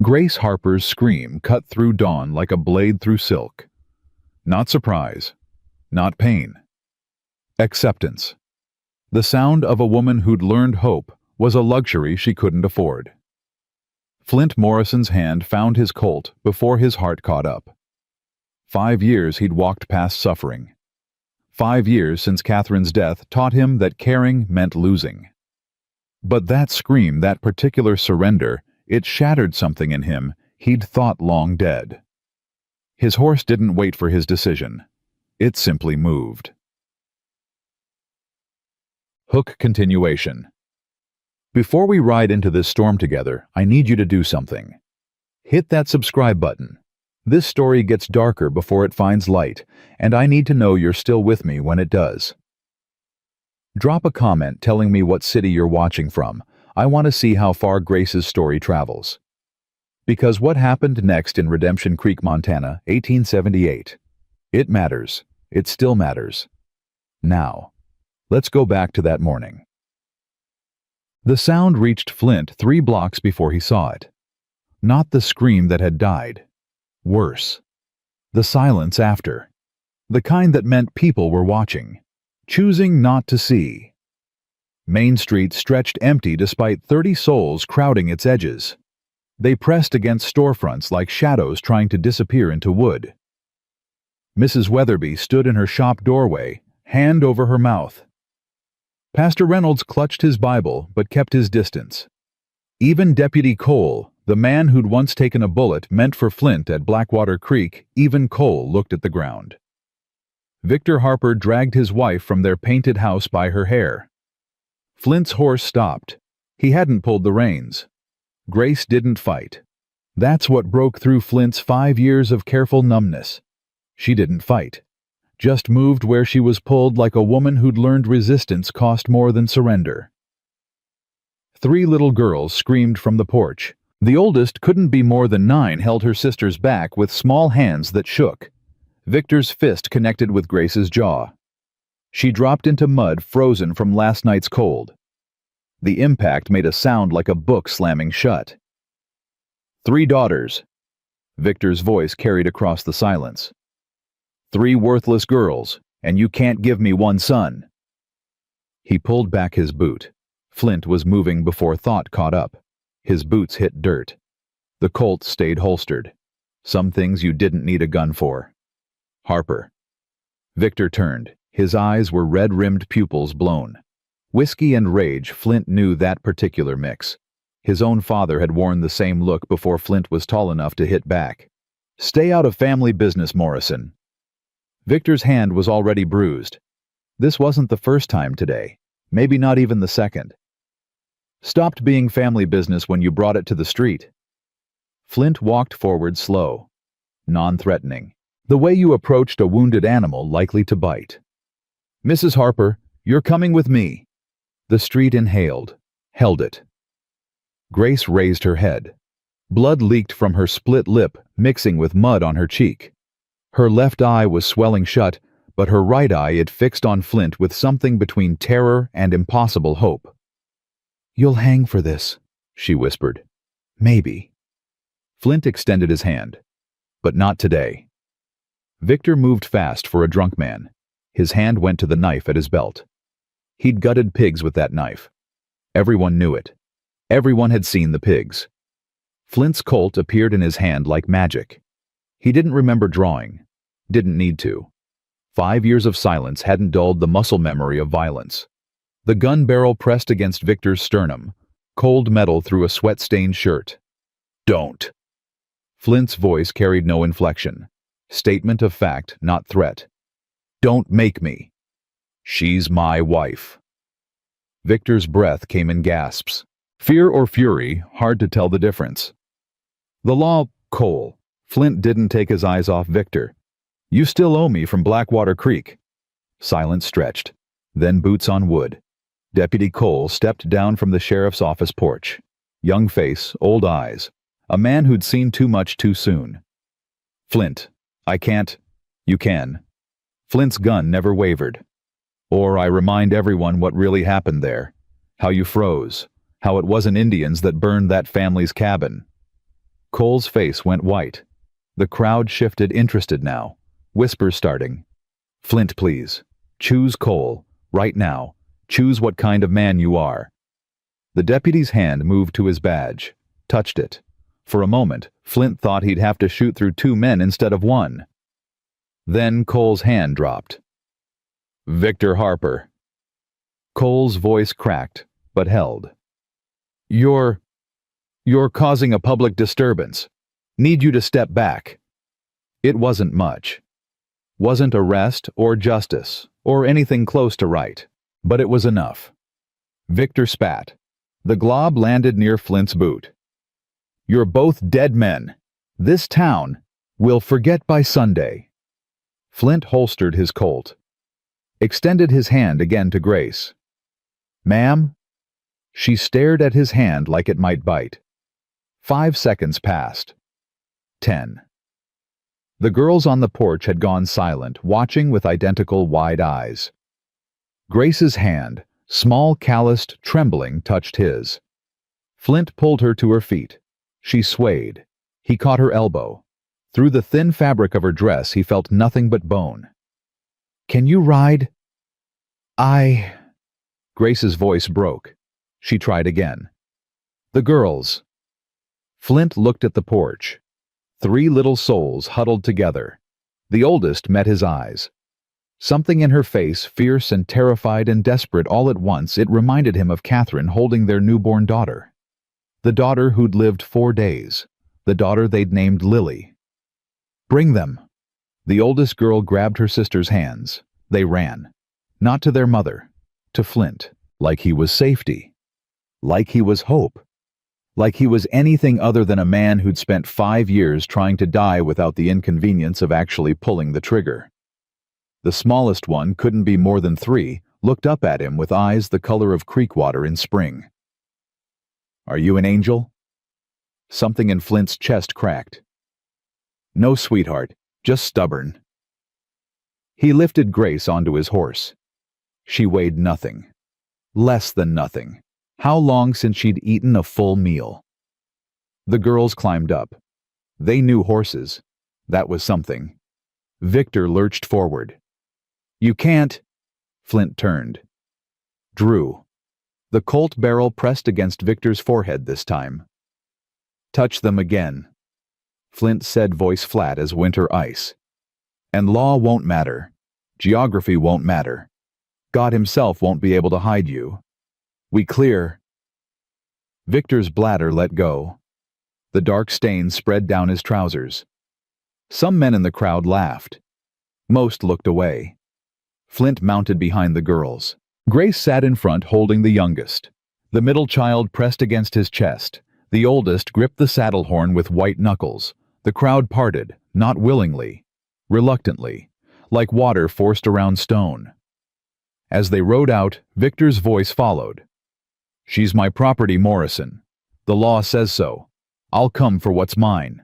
Grace Harper's scream cut through dawn like a blade through silk. Not surprise. Not pain. Acceptance. The sound of a woman who'd learned hope was a luxury she couldn't afford. Flint Morrison's hand found his Colt before his heart caught up. 5 years he'd walked past suffering. 5 years since Catherine's death taught him that caring meant losing. But that scream, that particular surrender, it shattered something in him he'd thought long dead. His horse didn't wait for his decision. It simply moved. Hook continuation. Before we ride into this storm together, I need you to do something. Hit that subscribe button. This story gets darker before it finds light, and I need to know you're still with me when it does. Drop a comment telling me what city you're watching from. I want to see how far Grace's story travels. Because what happened next in Redemption Creek, Montana, 1878? It matters. It still matters. Now, let's go back to that morning. The sound reached Flint 3 blocks before he saw it. Not the scream that had died. Worse. The silence after. The kind that meant people were watching, choosing not to see. Main Street stretched empty despite 30 souls crowding its edges. They pressed against storefronts like shadows trying to disappear into wood. Mrs. Weatherby stood in her shop doorway, hand over her mouth. Pastor Reynolds clutched his Bible but kept his distance. Even Deputy Cole, the man who'd once taken a bullet meant for Flint at Blackwater Creek, even Cole looked at the ground. Victor Harper dragged his wife from their painted house by her hair. Flint's horse stopped. He hadn't pulled the reins. Grace didn't fight. That's what broke through Flint's 5 years of careful numbness. She didn't fight. Just moved where she was pulled like a woman who'd learned resistance cost more than surrender. 3 little girls screamed from the porch. The oldest, couldn't be more than 9, held her sister's back with small hands that shook. Victor's fist connected with Grace's jaw. She dropped into mud frozen from last night's cold. The impact made a sound like a book slamming shut. 3 daughters. Victor's voice carried across the silence. 3 worthless girls, and you can't give me 1 son. He pulled back his boot. Flint was moving before thought caught up. His boots hit dirt. The Colt stayed holstered. Some things you didn't need a gun for. Harper. Victor turned. His eyes were red-rimmed pupils blown. Whiskey and rage, Flint knew that particular mix. His own father had worn the same look before Flint was tall enough to hit back. Stay out of family business, Morrison. Victor's hand was already bruised. This wasn't the first time today. Maybe not even the second. Stopped being family business when you brought it to the street. Flint walked forward slow, non-threatening, the way you approached a wounded animal likely to bite. Mrs. Harper, you're coming with me. The street inhaled, held it. Grace raised her head. Blood leaked from her split lip, mixing with mud on her cheek. Her left eye was swelling shut, but her right eye it fixed on Flint with something between terror and impossible hope. You'll hang for this, she whispered. Maybe. Flint extended his hand. But not today. Victor moved fast for a drunk man. His hand went to the knife at his belt. He'd gutted pigs with that knife. Everyone knew it. Everyone had seen the pigs. Flint's Colt appeared in his hand like magic. He didn't remember drawing. Didn't need to. 5 years of silence hadn't dulled the muscle memory of violence. The gun barrel pressed against Victor's sternum. Cold metal through a sweat-stained shirt. Don't. Flint's voice carried no inflection. Statement of fact, not threat. Don't make me. She's my wife. Victor's breath came in gasps. Fear or fury, hard to tell the difference. The law, Cole. Flint didn't take his eyes off Victor. You still owe me from Blackwater Creek. Silence stretched. Then boots on wood. Deputy Cole stepped down from the sheriff's office porch. Young face, old eyes. A man who'd seen too much too soon. Flint, I can't. You can. Flint's gun never wavered. Or I remind everyone what really happened there. How you froze. How it wasn't Indians that burned that family's cabin. Cole's face went white. The crowd shifted, interested now. Whispers starting. Flint, please. Choose Cole. Right now. Choose what kind of man you are. The deputy's hand moved to his badge. Touched it. For a moment, Flint thought he'd have to shoot through 2 men instead of 1. Then Cole's hand dropped. Victor Harper. Cole's voice cracked, but held. You're causing a public disturbance. Need you to step back. It wasn't much. Wasn't arrest or justice, or anything close to right. But it was enough. Victor spat. The glob landed near Flint's boot. You're both dead men. This town will forget by Sunday. Flint holstered his Colt. Extended his hand again to Grace. Ma'am? She stared at his hand like it might bite. 5 seconds passed. 10. The girls on the porch had gone silent, watching with identical wide eyes. Grace's hand, small, calloused, trembling, touched his. Flint pulled her to her feet. She swayed. He caught her elbow. Through the thin fabric of her dress he felt nothing but bone. Can you ride? Grace's voice broke. She tried again. The girls. Flint looked at the porch. 3 little souls huddled together. The oldest met his eyes. Something in her face, fierce and terrified and desperate all at once, it reminded him of Catherine holding their newborn daughter. The daughter who'd lived 4 days. The daughter they'd named Lily. Bring them. The oldest girl grabbed her sister's hands. They ran. Not to their mother. To Flint. Like he was safety. Like he was hope. Like he was anything other than a man who'd spent 5 years trying to die without the inconvenience of actually pulling the trigger. The smallest one, couldn't be more than 3, looked up at him with eyes the color of creek water in spring. Are you an angel? Something in Flint's chest cracked. No, sweetheart, just stubborn. He lifted Grace onto his horse. She weighed nothing. Less than nothing. How long since she'd eaten a full meal? The girls climbed up. They knew horses. That was something. Victor lurched forward. You can't. Flint turned. Drew. The Colt barrel pressed against Victor's forehead this time. Touch them again. Flint said, voice flat as winter ice. And law won't matter. Geography won't matter. God himself won't be able to hide you. We clear. Victor's bladder let go. The dark stain spread down his trousers. Some men in the crowd laughed. Most looked away. Flint mounted behind the girls. Grace sat in front holding the youngest. The middle child pressed against his chest. The oldest gripped the saddle horn with white knuckles. The crowd parted, not willingly, reluctantly, like water forced around stone. As they rode out, Victor's voice followed. She's my property, Morrison. The law says so. I'll come for what's mine.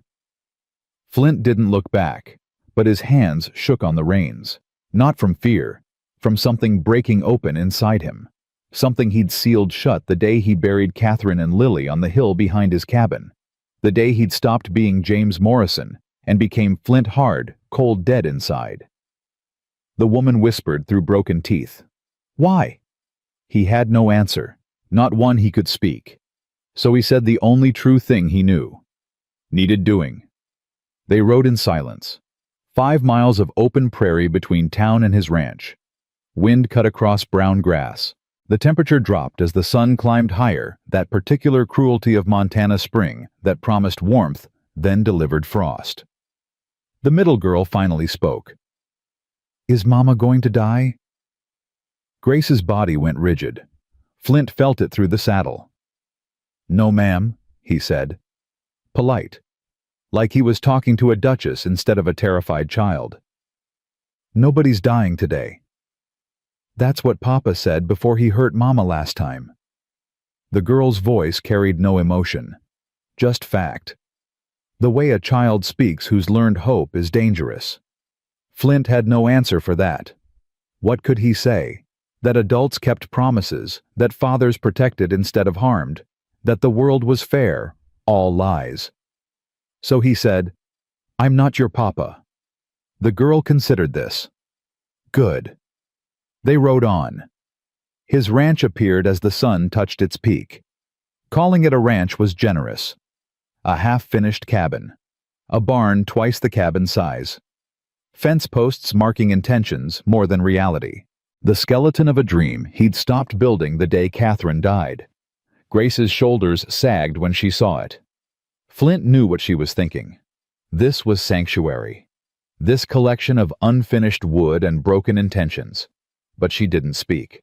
Flint didn't look back, but his hands shook on the reins. Not from fear, from something breaking open inside him. Something he'd sealed shut the day he buried Catherine and Lily on the hill behind his cabin. The day he'd stopped being James Morrison and became Flint Hard, cold dead inside. The woman whispered through broken teeth. Why? He had no answer. Not one he could speak. So he said the only true thing he knew. Needed doing. They rode in silence. 5 miles of open prairie between town and his ranch. Wind cut across brown grass. The temperature dropped as the sun climbed higher, that particular cruelty of Montana spring that promised warmth, then delivered frost. The middle girl finally spoke. Is Mama going to die? Grace's body went rigid. Flint felt it through the saddle. No, ma'am, he said. Polite. Like he was talking to a duchess instead of a terrified child. Nobody's dying today. That's what Papa said before he hurt Mama last time. The girl's voice carried no emotion. Just fact. The way a child speaks who's learned hope is dangerous. Flint had no answer for that. What could he say? That adults kept promises, that fathers protected instead of harmed, that the world was fair, all lies. So he said, "I'm not your papa." The girl considered this. Good. They rode on. His ranch appeared as the sun touched its peak. Calling it a ranch was generous. A half-finished cabin. A barn twice the cabin size. Fence posts marking intentions more than reality. The skeleton of a dream he'd stopped building the day Catherine died. Grace's shoulders sagged when she saw it. Flint knew what she was thinking. This was sanctuary. This collection of unfinished wood and broken intentions. But she didn't speak.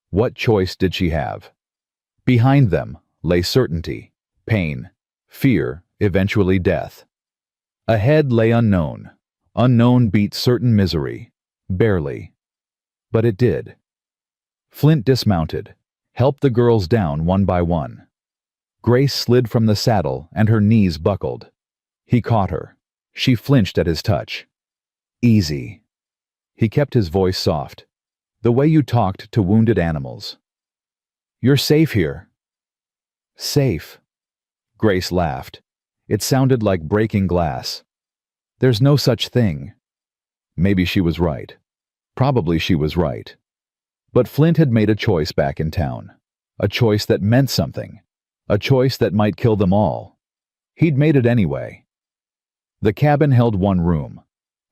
What choice did she have? Behind them lay certainty, pain, fear, eventually death. Ahead lay unknown. Unknown beat certain misery. Barely. But it did. Flint dismounted, helped the girls down one by one. Grace slid from the saddle and her knees buckled. He caught her. She flinched at his touch. Easy. He kept his voice soft, the way you talked to wounded animals. You're safe here. Safe. Grace laughed. It sounded like breaking glass. There's no such thing. Maybe she was right. Probably she was right. But Flint had made a choice back in town. A choice that meant something. A choice that might kill them all. He'd made it anyway. The cabin held one room.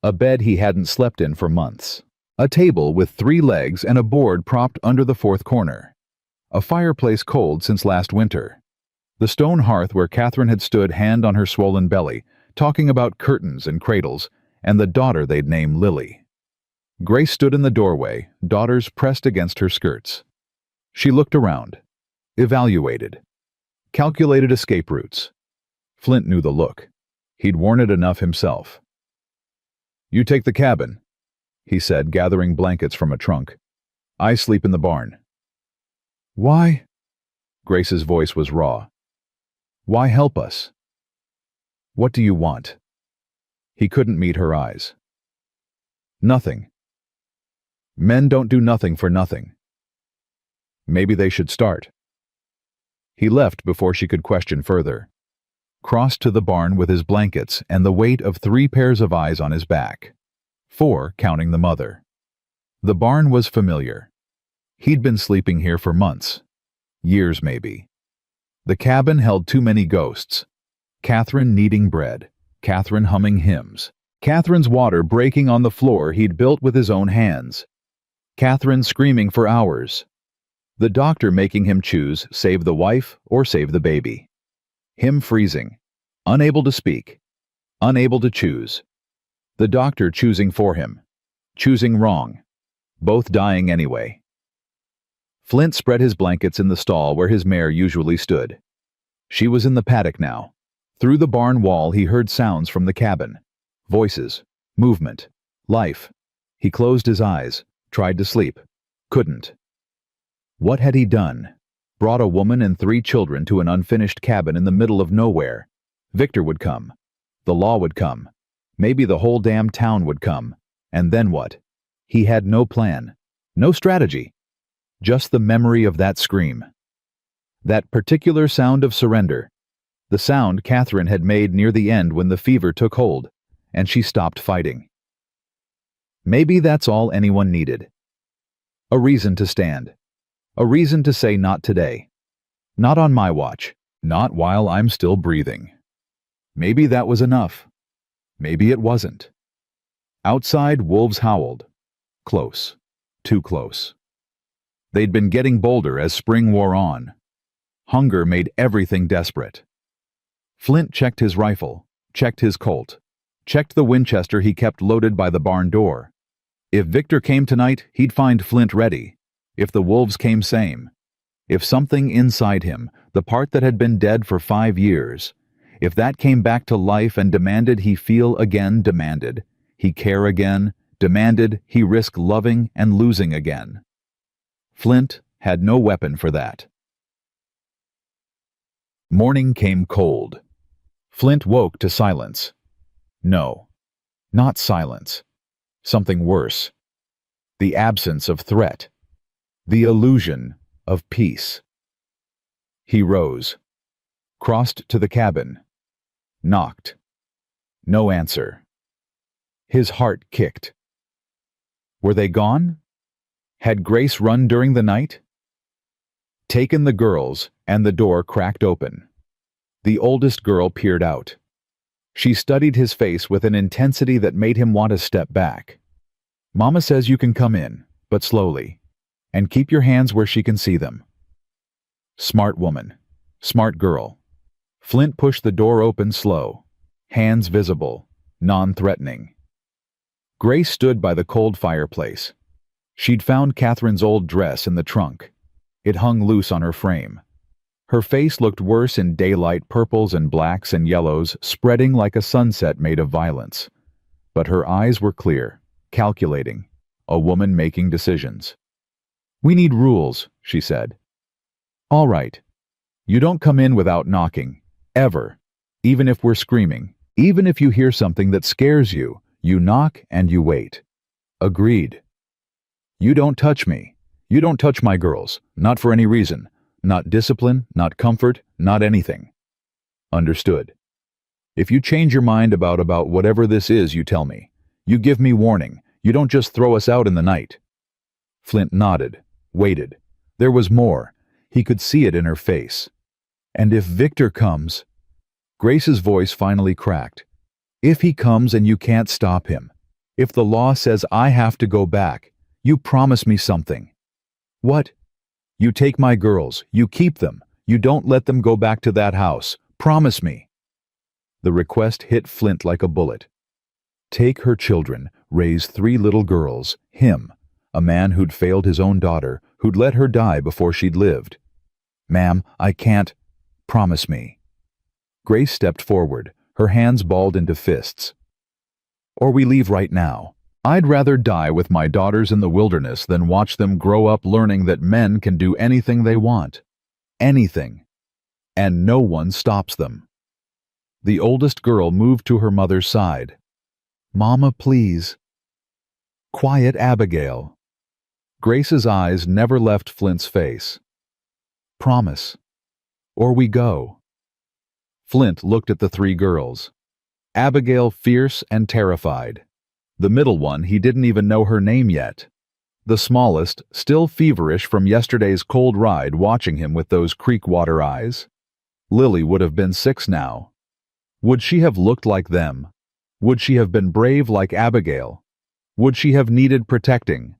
A bed he hadn't slept in for months. A table with 3 legs and a board propped under the 4th corner. A fireplace cold since last winter. The stone hearth where Catherine had stood hand on her swollen belly, talking about curtains and cradles, and the daughter they'd named Lily. Grace stood in the doorway, daughters pressed against her skirts. She looked around, evaluated, calculated escape routes. Flint knew the look. He'd worn it enough himself. "You take the cabin," he said, gathering blankets from a trunk. "I sleep in the barn." "Why?" Grace's voice was raw. "Why help us? What do you want?" He couldn't meet her eyes. "Nothing. Men don't do nothing for nothing. Maybe they should start." He left before she could question further. Crossed to the barn with his blankets and the weight of 3 pairs of eyes on his back. 4, counting the mother. The barn was familiar. He'd been sleeping here for months. Years, maybe. The cabin held too many ghosts. Catherine kneading bread. Catherine humming hymns. Catherine's water breaking on the floor he'd built with his own hands. Catherine screaming for hours. The doctor making him choose save the wife or save the baby. Him freezing. Unable to speak. Unable to choose. The doctor choosing for him. Choosing wrong. Both dying anyway. Flint spread his blankets in the stall where his mare usually stood. She was in the paddock now. Through the barn wall he heard sounds from the cabin. Voices. Movement. Life. He closed his eyes. Tried to sleep. Couldn't. What had he done? Brought a woman and 3 children to an unfinished cabin in the middle of nowhere. Victor would come. The law would come. Maybe the whole damn town would come. And then what? He had no plan. No strategy. Just the memory of that scream. That particular sound of surrender. The sound Catherine had made near the end when the fever took hold, and she stopped fighting. Maybe that's all anyone needed. A reason to stand. A reason to say not today. Not on my watch. Not while I'm still breathing. Maybe that was enough. Maybe it wasn't. Outside, wolves howled. Close. Too close. They'd been getting bolder as spring wore on. Hunger made everything desperate. Flint checked his rifle, checked his Colt, checked the Winchester he kept loaded by the barn door. If Victor came tonight, he'd find Flint ready. If the wolves came, same. If something inside him, the part that had been dead for 5 years, if that came back to life and demanded he feel again, demanded he care again, demanded he risk loving and losing again. Flint had no weapon for that. Morning came cold. Flint woke to silence. No, not silence. Something worse. The absence of threat. The illusion of peace. He rose. Crossed to the cabin. Knocked. No answer. His heart kicked. Were they gone? Had Grace run during the night? Taken the girls, and the door cracked open. The oldest girl peered out. She studied his face with an intensity that made him want to step back. Mama says you can come in, but slowly, and keep your hands where she can see them. Smart woman. Smart girl. Flint pushed the door open slow, hands visible, non-threatening. Grace stood by the cold fireplace. She'd found Catherine's old dress in the trunk. It hung loose on her frame. Her face looked worse in daylight, purples and blacks and yellows spreading like a sunset made of violence. But her eyes were clear, calculating, a woman making decisions. "We need rules," she said. "All right. You don't come in without knocking. Ever. Even if we're screaming. Even if you hear something that scares you, you knock and you wait." "Agreed." "You don't touch me. You don't touch my girls. Not for any reason. Not discipline, not comfort, not anything." "Understood. If you change your mind about whatever this is, you tell me. You give me warning. You don't just throw us out in the night." Flint nodded, waited. There was more. He could see it in her face. "And if Victor comes..." Grace's voice finally cracked. "If he comes and you can't stop him. If the law says I have to go back, you promise me something." "What?" "You take my girls. You keep them. You don't let them go back to that house. Promise me." The request hit Flint like a bullet. Take her children, raise 3 little girls, him, a man who'd failed his own daughter, who'd let her die before she'd lived. "Ma'am, I can't. Promise me." Grace stepped forward, her hands balled into fists. "Or we leave right now. I'd rather die with my daughters in the wilderness than watch them grow up learning that men can do anything they want. Anything. And no one stops them." The oldest girl moved to her mother's side. "Mama, please." "Quiet, Abigail." Grace's eyes never left Flint's face. "Promise. Or we go." Flint looked at the 3 girls. Abigail fierce and terrified. The middle one, he didn't even know her name yet. The smallest, still feverish from yesterday's cold ride, watching him with those creek water eyes. Lily would have been 6 now. Would she have looked like them? Would she have been brave like Abigail? Would she have needed protecting?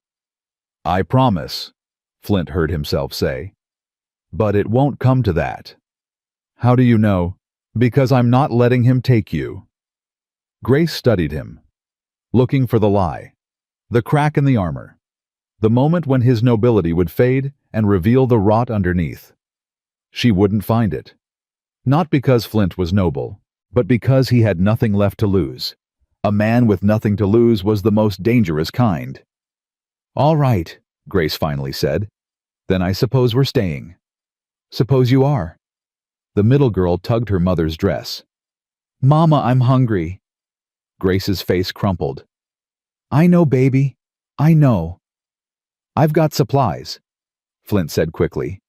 "I promise," Flint heard himself say. "But it won't come to that." "How do you know?" "Because I'm not letting him take you." Grace studied him, looking for the lie, the crack in the armor, the moment when his nobility would fade and reveal the rot underneath. She wouldn't find it. Not because Flint was noble, but because he had nothing left to lose. A man with nothing to lose was the most dangerous kind. "All right," Grace finally said. "Then I suppose we're staying." "Suppose you are." The middle girl tugged her mother's dress. "Mama, I'm hungry." Grace's face crumpled. "I know, baby. I know." "I've got supplies," Flint said quickly.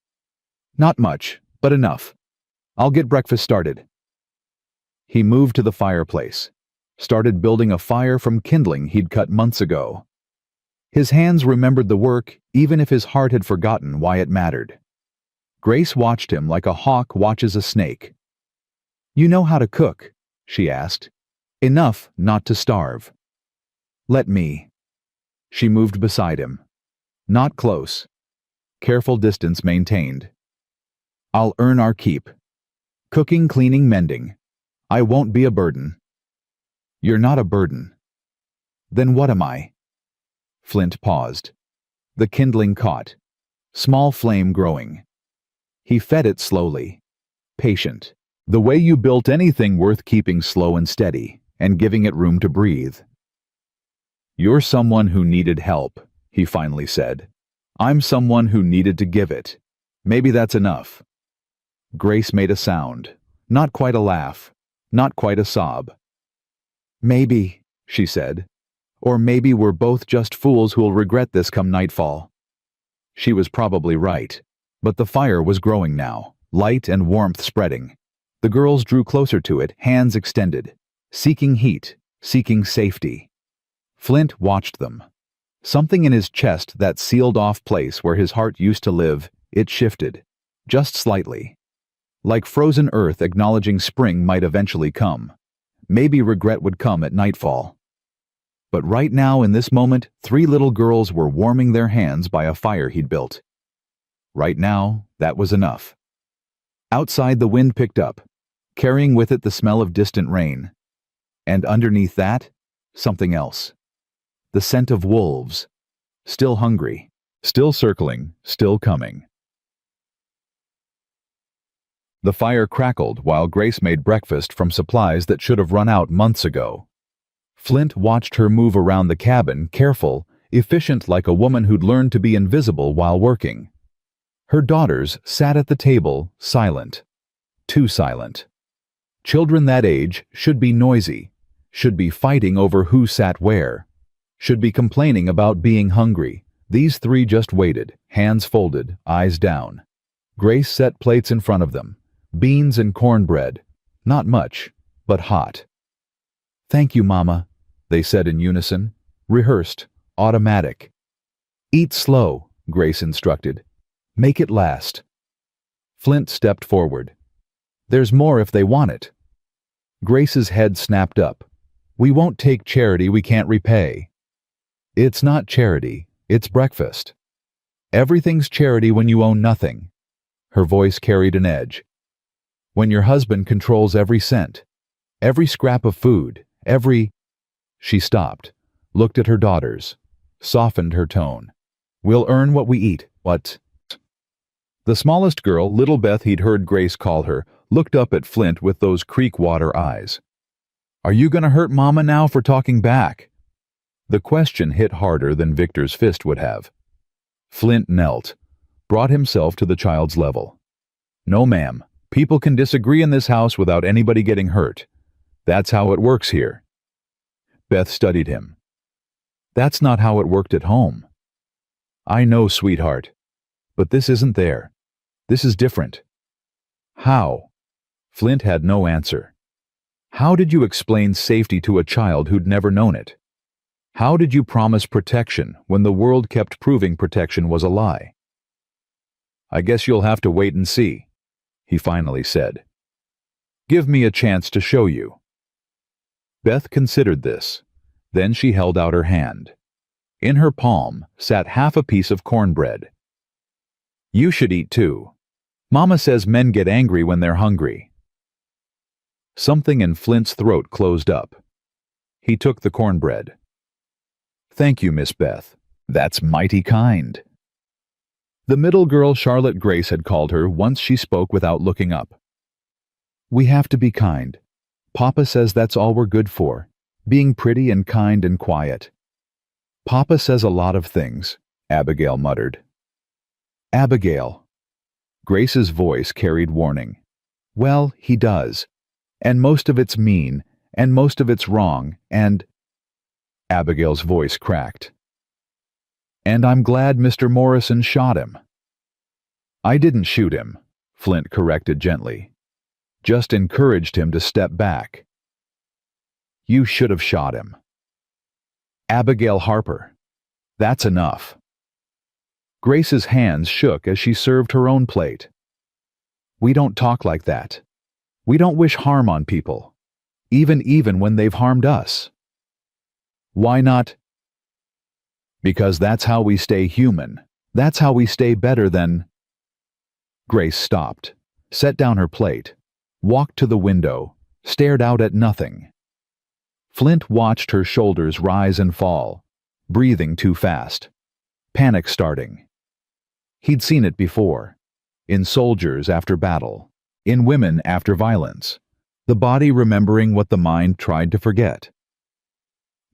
"Not much, but enough. I'll get breakfast started." He moved to the fireplace, started building a fire from kindling he'd cut months ago. His hands remembered the work, even if his heart had forgotten why it mattered. Grace watched him like a hawk watches a snake. "You know how to cook?" she asked. "Enough not to starve." "Let me." She moved beside him. Not close. Careful distance maintained. "I'll earn our keep. Cooking, cleaning, mending. I won't be a burden." "You're not a burden." "Then what am I?" Flint paused. The kindling caught. Small flame growing. He fed it slowly. Patient. The way you built anything worth keeping slow and steady, and giving it room to breathe. "You're someone who needed help," he finally said. "I'm someone who needed to give it. Maybe that's enough." Grace made a sound. Not quite a laugh. Not quite a sob. "Maybe," she said. "Or maybe we're both just fools who'll regret this come nightfall." She was probably right. But the fire was growing now, light and warmth spreading. The girls drew closer to it, hands extended, seeking heat, seeking safety. Flint watched them. Something in his chest, that sealed-off place where his heart used to live, it shifted, just slightly. Like frozen earth acknowledging spring might eventually come. Maybe regret would come at nightfall. But right now, in this moment, 3 little girls were warming their hands by a fire he'd built. Right now, that was enough. Outside, the wind picked up, carrying with it the smell of distant rain. And underneath that, something else. The scent of wolves. Still hungry, still circling, still coming. The fire crackled while Grace made breakfast from supplies that should have run out months ago. Flint watched her move around the cabin, careful, efficient, like a woman who'd learned to be invisible while working. Her daughters sat at the table, silent. Too silent. Children that age should be noisy, should be fighting over who sat where, should be complaining about being hungry. These 3 just waited, hands folded, eyes down. Grace set plates in front of them. Beans and cornbread. Not much, but hot. "Thank you, Mama," they said in unison. Rehearsed, automatic. "Eat slow," Grace instructed. "Make it last." Flint stepped forward. "There's more if they want it." Grace's head snapped up. "We won't take charity we can't repay." "It's not charity, it's breakfast. Everything's charity when you own nothing." Her voice carried an edge. "When your husband controls every cent, every scrap of food, every—" She stopped, looked at her daughters, softened her tone. "We'll earn what we eat, what?" The smallest girl, little Beth, he'd heard Grace call her, looked up at Flint with those creek water eyes. "Are you gonna hurt Mama now for talking back?" The question hit harder than Victor's fist would have. Flint knelt, brought himself to the child's level. "No, ma'am. People can disagree in this house without anybody getting hurt. That's how it works here." Beth studied him. "That's not how it worked at home." "I know, sweetheart. But this isn't there. This is different." "How?" Flint had no answer. How did you explain safety to a child who'd never known it? How did you promise protection when the world kept proving protection was a lie? "I guess you'll have to wait and see," he finally said. "Give me a chance to show you." Beth considered this. Then she held out her hand. In her palm sat half a piece of cornbread. "You should eat too. Mama says men get angry when they're hungry." Something in Flint's throat closed up. He took the cornbread. "Thank you, Miss Beth. That's mighty kind." The middle girl Charlotte Grace had called her once she spoke without looking up. "We have to be kind. Papa says that's all we're good for, being pretty and kind and quiet." "Papa says a lot of things," Abigail muttered. "Abigail." Grace's voice carried warning. "Well, he does. And most of it's mean, and most of it's wrong, and—" Abigail's voice cracked. "And I'm glad Mr. Morrison shot him." "I didn't shoot him," Flint corrected gently. "Just encouraged him to step back." "You should have shot him." "Abigail Harper, that's enough." Grace's hands shook as she served her own plate. "We don't talk like that. We don't wish harm on people, even when they've harmed us." "Why not?" "Because that's how we stay human. That's how we stay better than—" Grace stopped, set down her plate, walked to the window, stared out at nothing. Flint watched her shoulders rise and fall, breathing too fast, panic starting. He'd seen it before, in soldiers after battle, in women after violence, the body remembering what the mind tried to forget.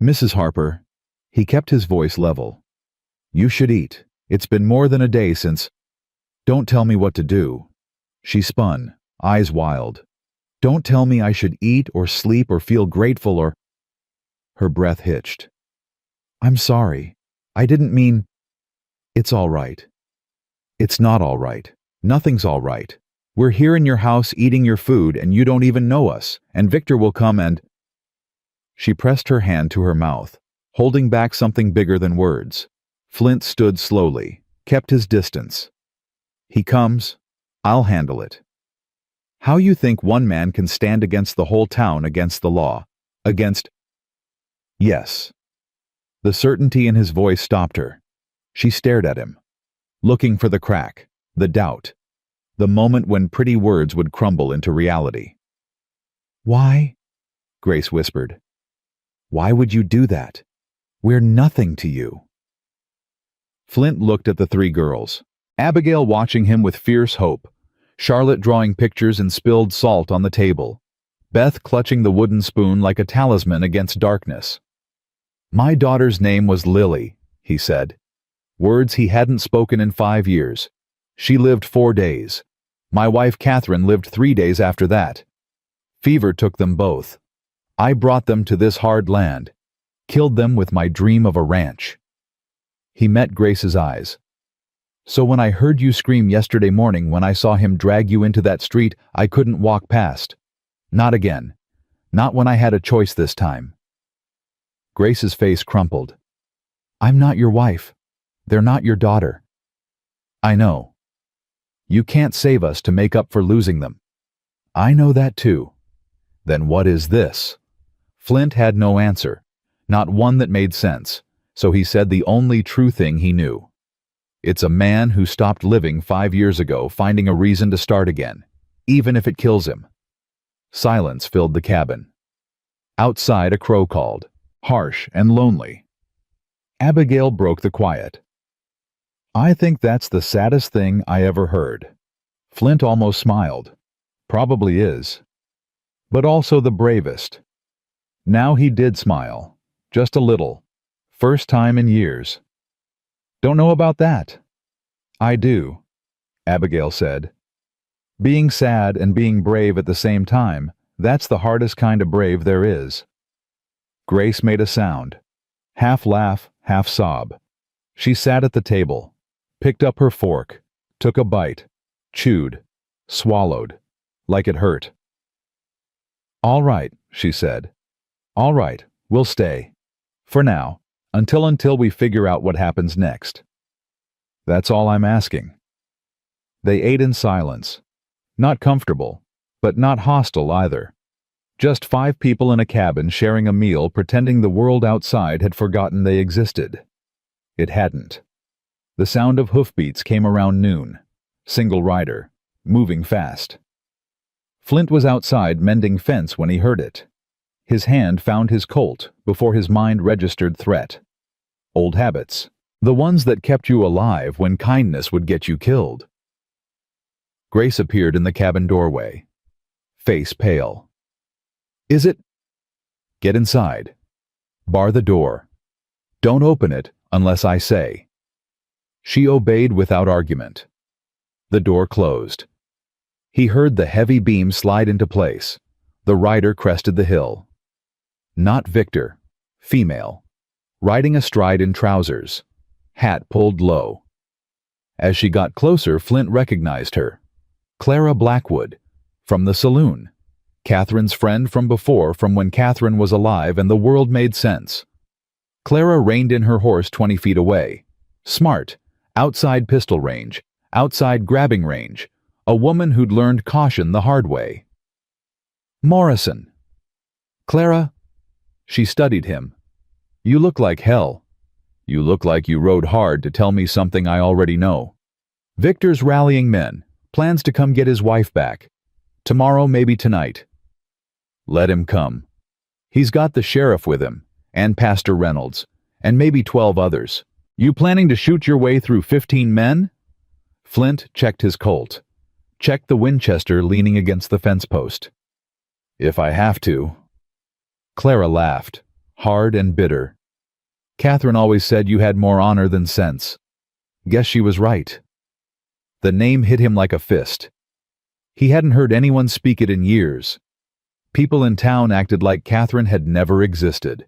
"Mrs. Harper," he kept his voice level, "you should eat. It's been more than a day since—" "Don't tell me what to do." She spun, eyes wild. "Don't tell me I should eat or sleep or feel grateful or—" Her breath hitched. "I'm sorry. I didn't mean—" "It's all right." "It's not all right. Nothing's all right. We're here in your house eating your food and you don't even know us, and Victor will come and—" She pressed her hand to her mouth, holding back something bigger than words. Flint stood slowly, kept his distance. "He comes, I'll handle it." How you think one man can stand against the whole town, against the law? Against— Yes. The certainty in his voice stopped her. She stared at him, looking for the crack, the doubt, the moment when pretty words would crumble into reality. "Why?" Grace whispered. "Why would you do that? We're nothing to you." Flint looked at the three girls, Abigail watching him with fierce hope, Charlotte drawing pictures and spilled salt on the table, Beth clutching the wooden spoon like a talisman against darkness. "My daughter's name was Lily," he said. Words he hadn't spoken in 5 years. "She lived 4 days. My wife Catherine lived 3 days after that. Fever took them both. I brought them to this hard land, killed them with my dream of a ranch." He met Grace's eyes. "So when I heard you scream yesterday morning when I saw him drag you into that street, I couldn't walk past. Not again. Not when I had a choice this time." Grace's face crumpled. "I'm not your wife. They're not your daughter." "I know. You can't save us to make up for losing them." "I know that too." "Then what is this?" Flint had no answer, not one that made sense, so he said the only true thing he knew. "It's a man who stopped living 5 years ago, finding a reason to start again, even if it kills him." Silence filled the cabin. Outside a crow called, harsh and lonely. Abigail broke the quiet. "I think that's the saddest thing I ever heard." Flint almost smiled. "Probably is. But also the bravest." Now he did smile. Just a little. First time in years. "Don't know about that." "I do," Abigail said. "Being sad and being brave at the same time, that's the hardest kind of brave there is." Grace made a sound. Half laugh, half sob. She sat at the table, picked up her fork, took a bite, chewed, swallowed, like it hurt. "All right," she said. "All right, we'll stay. For now, until we figure out what happens next. That's all I'm asking." They ate in silence. Not comfortable, but not hostile either. Just 5 people in a cabin sharing a meal, pretending the world outside had forgotten they existed. It hadn't. The sound of hoofbeats came around noon. Single rider, moving fast. Flint was outside mending fence when he heard it. His hand found his Colt before his mind registered threat. Old habits, the ones that kept you alive when kindness would get you killed. Grace appeared in the cabin doorway, face pale. "Is it—" "Get inside. Bar the door. Don't open it unless I say." She obeyed without argument. The door closed. He heard the heavy beam slide into place. The rider crested the hill. Not Victor, female, riding astride in trousers, hat pulled low. As she got closer, Flint recognized her. Clara Blackwood, from the saloon. Catherine's friend from before, from when Catherine was alive and the world made sense. Clara reined in her horse 20 feet away. Smart, outside pistol range, outside grabbing range, a woman who'd learned caution the hard way. "Morrison." "Clara?" She studied him. "You look like hell. You look like you rode hard to tell me something I already know. Victor's rallying men, plans to come get his wife back. Tomorrow, maybe tonight." "Let him come. He's got the sheriff with him, and Pastor Reynolds, and maybe 12 others. You planning to shoot your way through 15 men?" Flint checked his Colt. Checked the Winchester leaning against the fence post. "If I have to." Clara laughed, hard and bitter. "Catherine always said you had more honor than sense. Guess she was right." The name hit him like a fist. He hadn't heard anyone speak it in years. People in town acted like Catherine had never existed.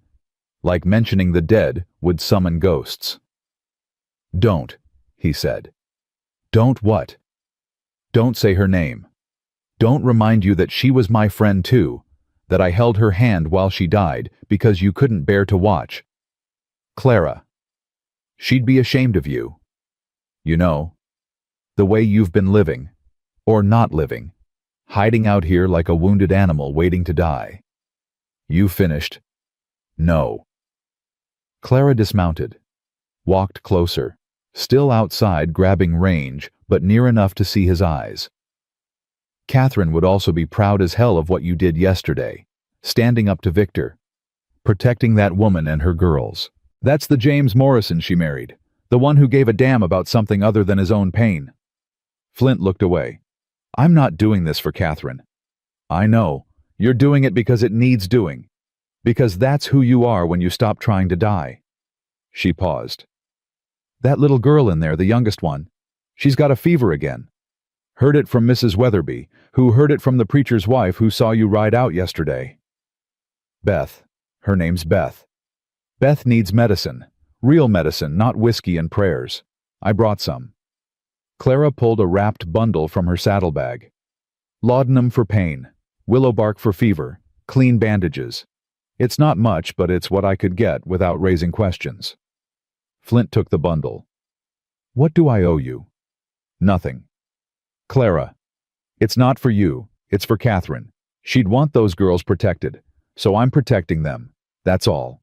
Like mentioning the dead would summon ghosts. "Don't," he said. "Don't what?" "Don't say her name. Don't remind you that she was my friend too, that I held her hand while she died because you couldn't bear to watch. Clara. She'd be ashamed of you. You know, the way you've been living, or not living, hiding out here like a wounded animal waiting to die. You finished. No. Clara dismounted, walked closer, still outside grabbing range, but near enough to see his eyes. Catherine would also be proud as hell of what you did yesterday, standing up to Victor, protecting that woman and her girls. That's the James Morrison she married, the one who gave a damn about something other than his own pain. Flint looked away. I'm not doing this for Catherine. I know. You're doing it because it needs doing. Because that's who you are when you stop trying to die. She paused. That little girl in there, the youngest one, she's got a fever again. Heard it from Mrs. Weatherby, who heard it from the preacher's wife who saw you ride out yesterday. Beth. Her name's Beth. Beth needs medicine. Real medicine, not whiskey and prayers. I brought some. Clara pulled a wrapped bundle from her saddlebag. Laudanum for pain, willow bark for fever, clean bandages. It's not much, but it's what I could get without raising questions. Flint took the bundle. What do I owe you? Nothing. Clara. It's not for you, it's for Catherine. She'd want those girls protected, so I'm protecting them. That's all.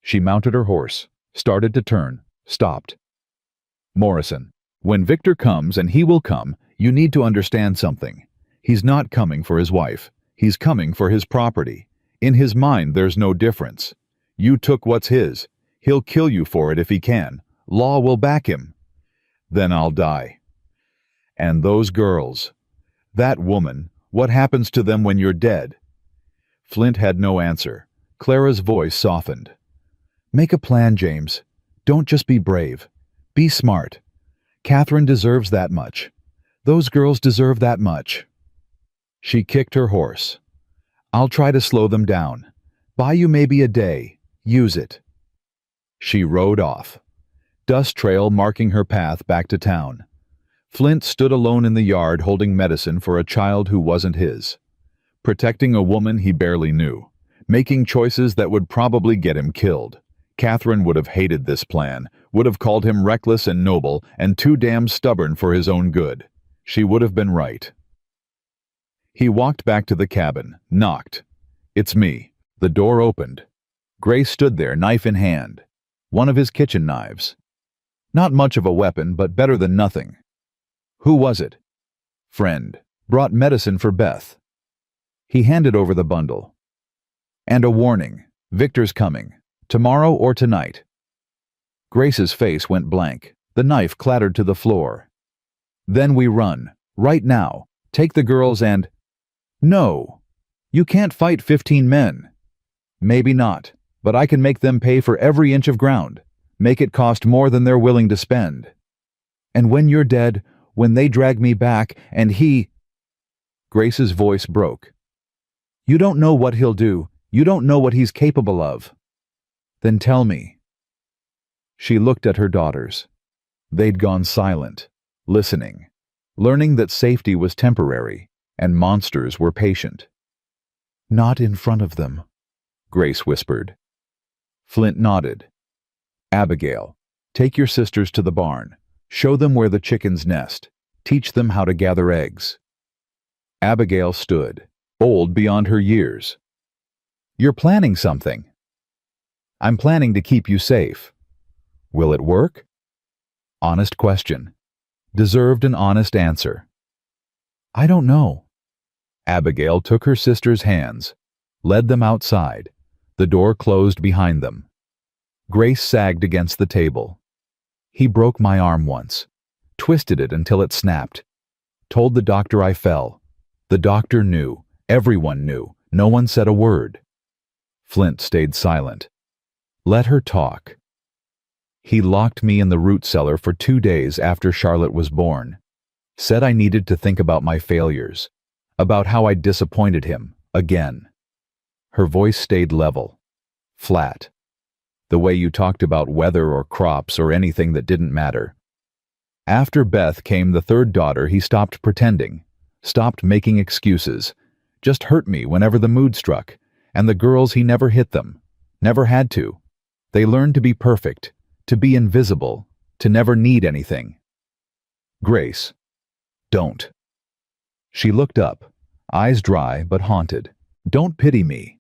She mounted her horse, started to turn, stopped. Morrison. When Victor comes, and he will come, you need to understand something. He's not coming for his wife. He's coming for his property. In his mind, there's no difference. You took what's his. He'll kill you for it if he can. Law will back him. Then I'll die. And those girls. That woman, what happens to them when you're dead? Flint had no answer. Clara's voice softened. Make a plan, James. Don't just be brave. Be smart. Catherine deserves that much. Those girls deserve that much. She kicked her horse. I'll try to slow them down. Buy you maybe a day. Use it. She rode off. Dust trail marking her path back to town. Flint stood alone in the yard holding medicine for a child who wasn't his. Protecting a woman he barely knew. Making choices that would probably get him killed. Catherine would have hated this plan, would have called him reckless and noble, and too damn stubborn for his own good. She would have been right. He walked back to the cabin, knocked. It's me. The door opened. Grace stood there, knife in hand. One of his kitchen knives. Not much of a weapon, but better than nothing. Who was it? Friend. Brought medicine for Beth. He handed over the bundle. And a warning. Victor's coming. Tomorrow or tonight. Grace's face went blank. The knife clattered to the floor. Then we run. Right now. Take the girls and... No. You can't fight 15 men. Maybe not, but I can make them pay for every inch of ground. Make it cost more than they're willing to spend. And when you're dead, when they drag me back, and he... Grace's voice broke. You don't know what he'll do. You don't know what he's capable of. Then tell me. She looked at her daughters. They'd gone silent, listening, learning that safety was temporary, and monsters were patient. Not in front of them, Grace whispered. Flint nodded. Abigail, take your sisters to the barn. Show them where the chickens nest. Teach them how to gather eggs. Abigail stood, old beyond her years. You're planning something. I'm planning to keep you safe. Will it work? Honest question. Deserved an honest answer. I don't know. Abigail took her sister's hands, led them outside. The door closed behind them. Grace sagged against the table. He broke my arm once, twisted it until it snapped. Told the doctor I fell. The doctor knew. Everyone knew. No one said a word. Flint stayed silent. Let her talk. He locked me in the root cellar for 2 days after Charlotte was born. Said I needed to think about my failures, about how I disappointed him, again. Her voice stayed level, flat. The way you talked about weather or crops or anything that didn't matter. After Beth came the third daughter, he stopped pretending. stopped making excuses, just hurt me whenever the mood struck, and the girls he never hit them, never had to. They learned to be perfect, to be invisible, to never need anything. Grace, don't. She looked up, eyes dry but haunted. Don't pity me.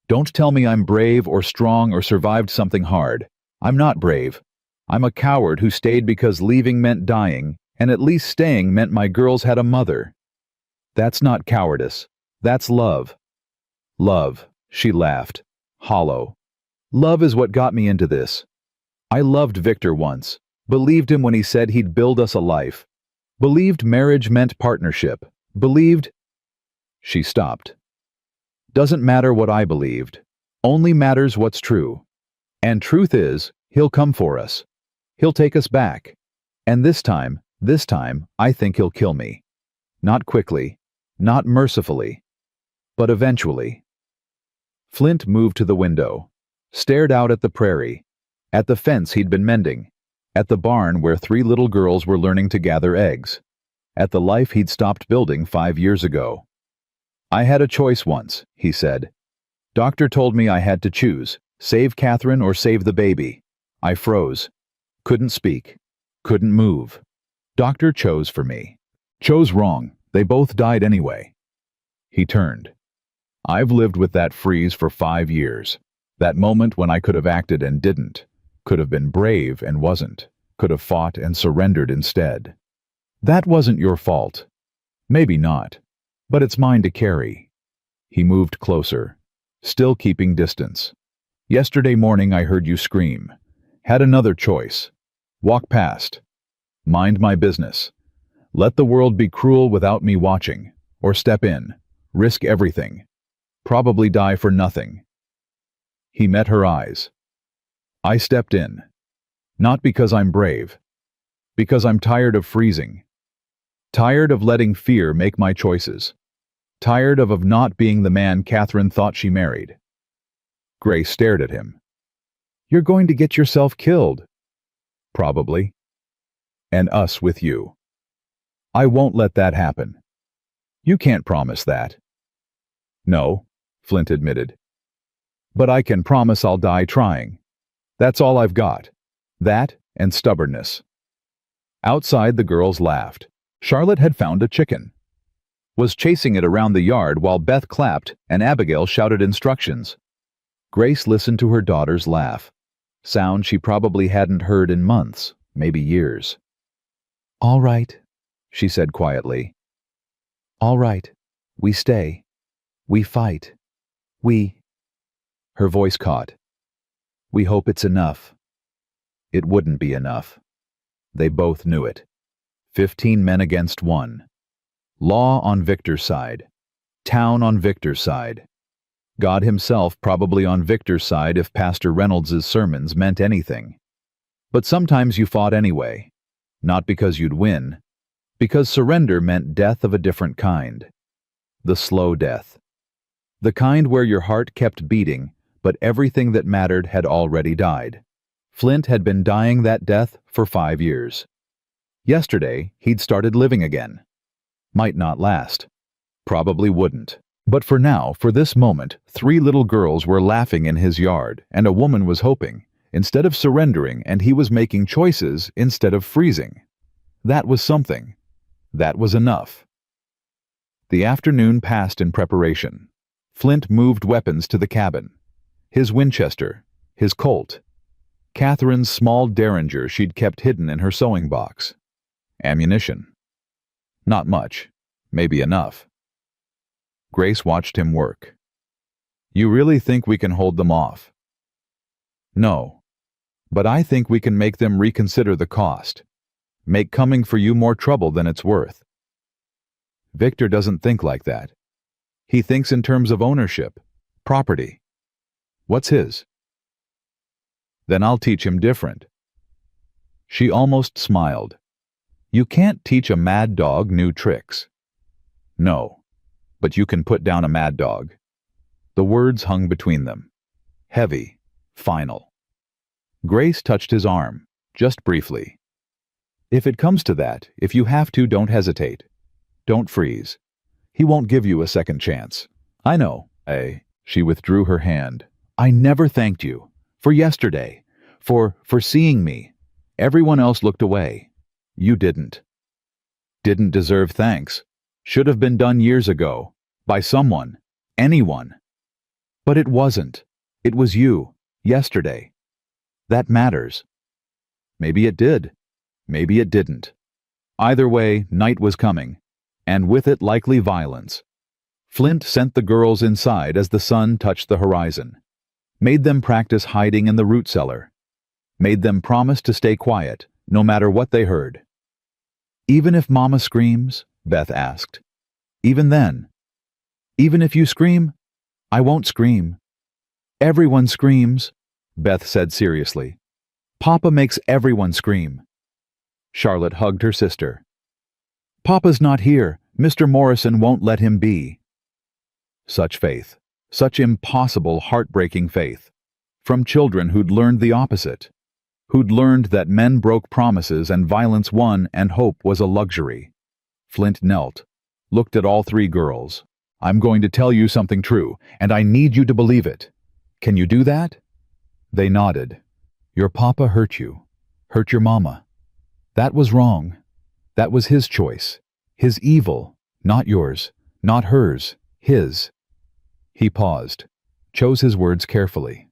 Don't tell me I'm brave or strong or survived something hard. I'm not brave. I'm a coward who stayed because leaving meant dying, and at least staying meant my girls had a mother. That's not cowardice. That's love. Love, she laughed, hollow. Love is what got me into this. I loved Victor once, believed him when he said he'd build us a life, believed marriage meant partnership, believed... She stopped. Doesn't matter what I believed, only matters what's true. And truth is, he'll come for us. He'll take us back. And this time, I think he'll kill me. Not quickly, not mercifully, but eventually. Flint moved to the window, stared out at the prairie, at the fence he'd been mending, at the barn where 3 little girls were learning to gather eggs, at the life he'd stopped building 5 years ago. I had a choice once, he said. Doctor told me I had to choose, save Catherine or save the baby. I froze. Couldn't speak. Couldn't move. Doctor chose for me. Chose wrong. They both died anyway. He turned. I've lived with that freeze for 5 years. That moment when I could have acted and didn't. Could have been brave and wasn't. Could have fought and surrendered instead. That wasn't your fault. Maybe not. But it's mine to carry. He moved closer, still keeping distance. Yesterday morning I heard you scream. Had another choice. Walk past. Mind my business. Let the world be cruel without me watching. Or step in. Risk everything. Probably die for nothing. He met her eyes. I stepped in. Not because I'm brave. Because I'm tired of freezing. Tired of letting fear make my choices. Tired of not being the man Catherine thought she married. Grace stared at him. You're going to get yourself killed. Probably. And us with you. I won't let that happen. You can't promise that. No, Flint admitted. But I can promise I'll die trying. That's all I've got. That and stubbornness. Outside, the girls laughed. Charlotte had found a chicken. Was chasing it around the yard while Beth clapped and Abigail shouted instructions. Grace listened to her daughter's laugh. Sound she probably hadn't heard in months, maybe years. All right, she said quietly. All right, we stay. We fight. Her voice caught. We hope it's enough. It wouldn't be enough. They both knew it. 15 men against 1. Law on Victor's side. Town on Victor's side. God himself probably on Victor's side if Pastor Reynolds's sermons meant anything. But sometimes you fought anyway. Not because you'd win. Because surrender meant death of a different kind. The slow death. The kind where your heart kept beating, but everything that mattered had already died. Flint had been dying that death for 5 years. Yesterday, he'd started living again. Might not last. Probably wouldn't. But for now, for this moment, 3 little girls were laughing in his yard, and a woman was hoping, instead of surrendering, and he was making choices instead of freezing. That was something. That was enough. The afternoon passed in preparation. Flint moved weapons to the cabin. His Winchester, his Colt, Catherine's small Derringer she'd kept hidden in her sewing box. Ammunition. Not much. Maybe enough. Grace watched him work. You really think we can hold them off? No. But I think we can make them reconsider the cost. Make coming for you more trouble than it's worth. Victor doesn't think like that. He thinks in terms of ownership, property. What's his? Then I'll teach him different. She almost smiled. You can't teach a mad dog new tricks. No, but you can put down a mad dog. The words hung between them. Heavy, final. Grace touched his arm, just briefly. If it comes to that, if you have to, don't hesitate. Don't freeze. He won't give you a second chance. I know, eh? She withdrew her hand. I never thanked you. For yesterday. For seeing me. Everyone else looked away. You didn't. Didn't deserve thanks. Should have been done years ago. By someone. Anyone. But it wasn't. It was you. Yesterday. That matters. Maybe it did. Maybe it didn't. Either way, night was coming. And with it likely violence. Flint sent the girls inside as the sun touched the horizon. Made them practice hiding in the root cellar. Made them promise to stay quiet, no matter what they heard. Even if Mama screams? Beth asked. Even then? Even if you scream? I won't scream. Everyone screams, Beth said seriously. Papa makes everyone scream. Charlotte hugged her sister. Papa's not here. Mr. Morrison won't let him be. Such faith. Such impossible, heartbreaking faith. From children who'd learned the opposite. Who'd learned that men broke promises and violence won and hope was a luxury. Flint knelt, looked at all three girls. I'm going to tell you something true, and I need you to believe it. Can you do that? They nodded. Your papa hurt you. Hurt your mama. That was wrong. That was his choice. His evil. Not yours. Not hers. His. He paused. Chose his words carefully.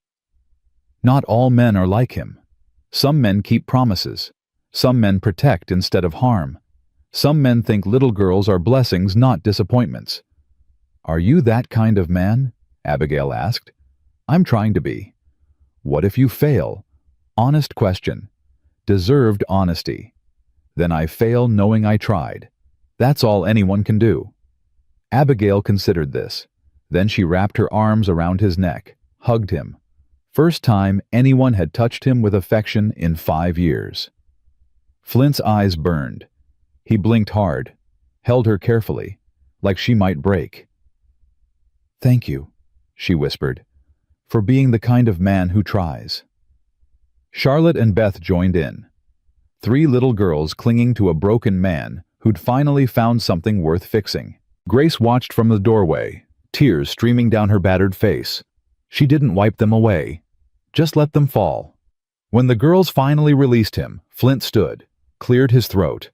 Not all men are like him. Some men keep promises. Some men protect instead of harm. Some men think little girls are blessings, not disappointments. Are you that kind of man? Abigail asked. I'm trying to be. What if you fail? Honest question. Deserved honesty. Then I fail knowing I tried. That's all anyone can do. Abigail considered this. Then she wrapped her arms around his neck, hugged him. First time anyone had touched him with affection in 5 years. Flint's eyes burned. He blinked hard, held her carefully, like she might break. Thank you, she whispered, for being the kind of man who tries. Charlotte and Beth joined in. 3 little girls clinging to a broken man who'd finally found something worth fixing. Grace watched from the doorway, tears streaming down her battered face. She didn't wipe them away, just let them fall. When the girls finally released him, Flint stood, cleared his throat.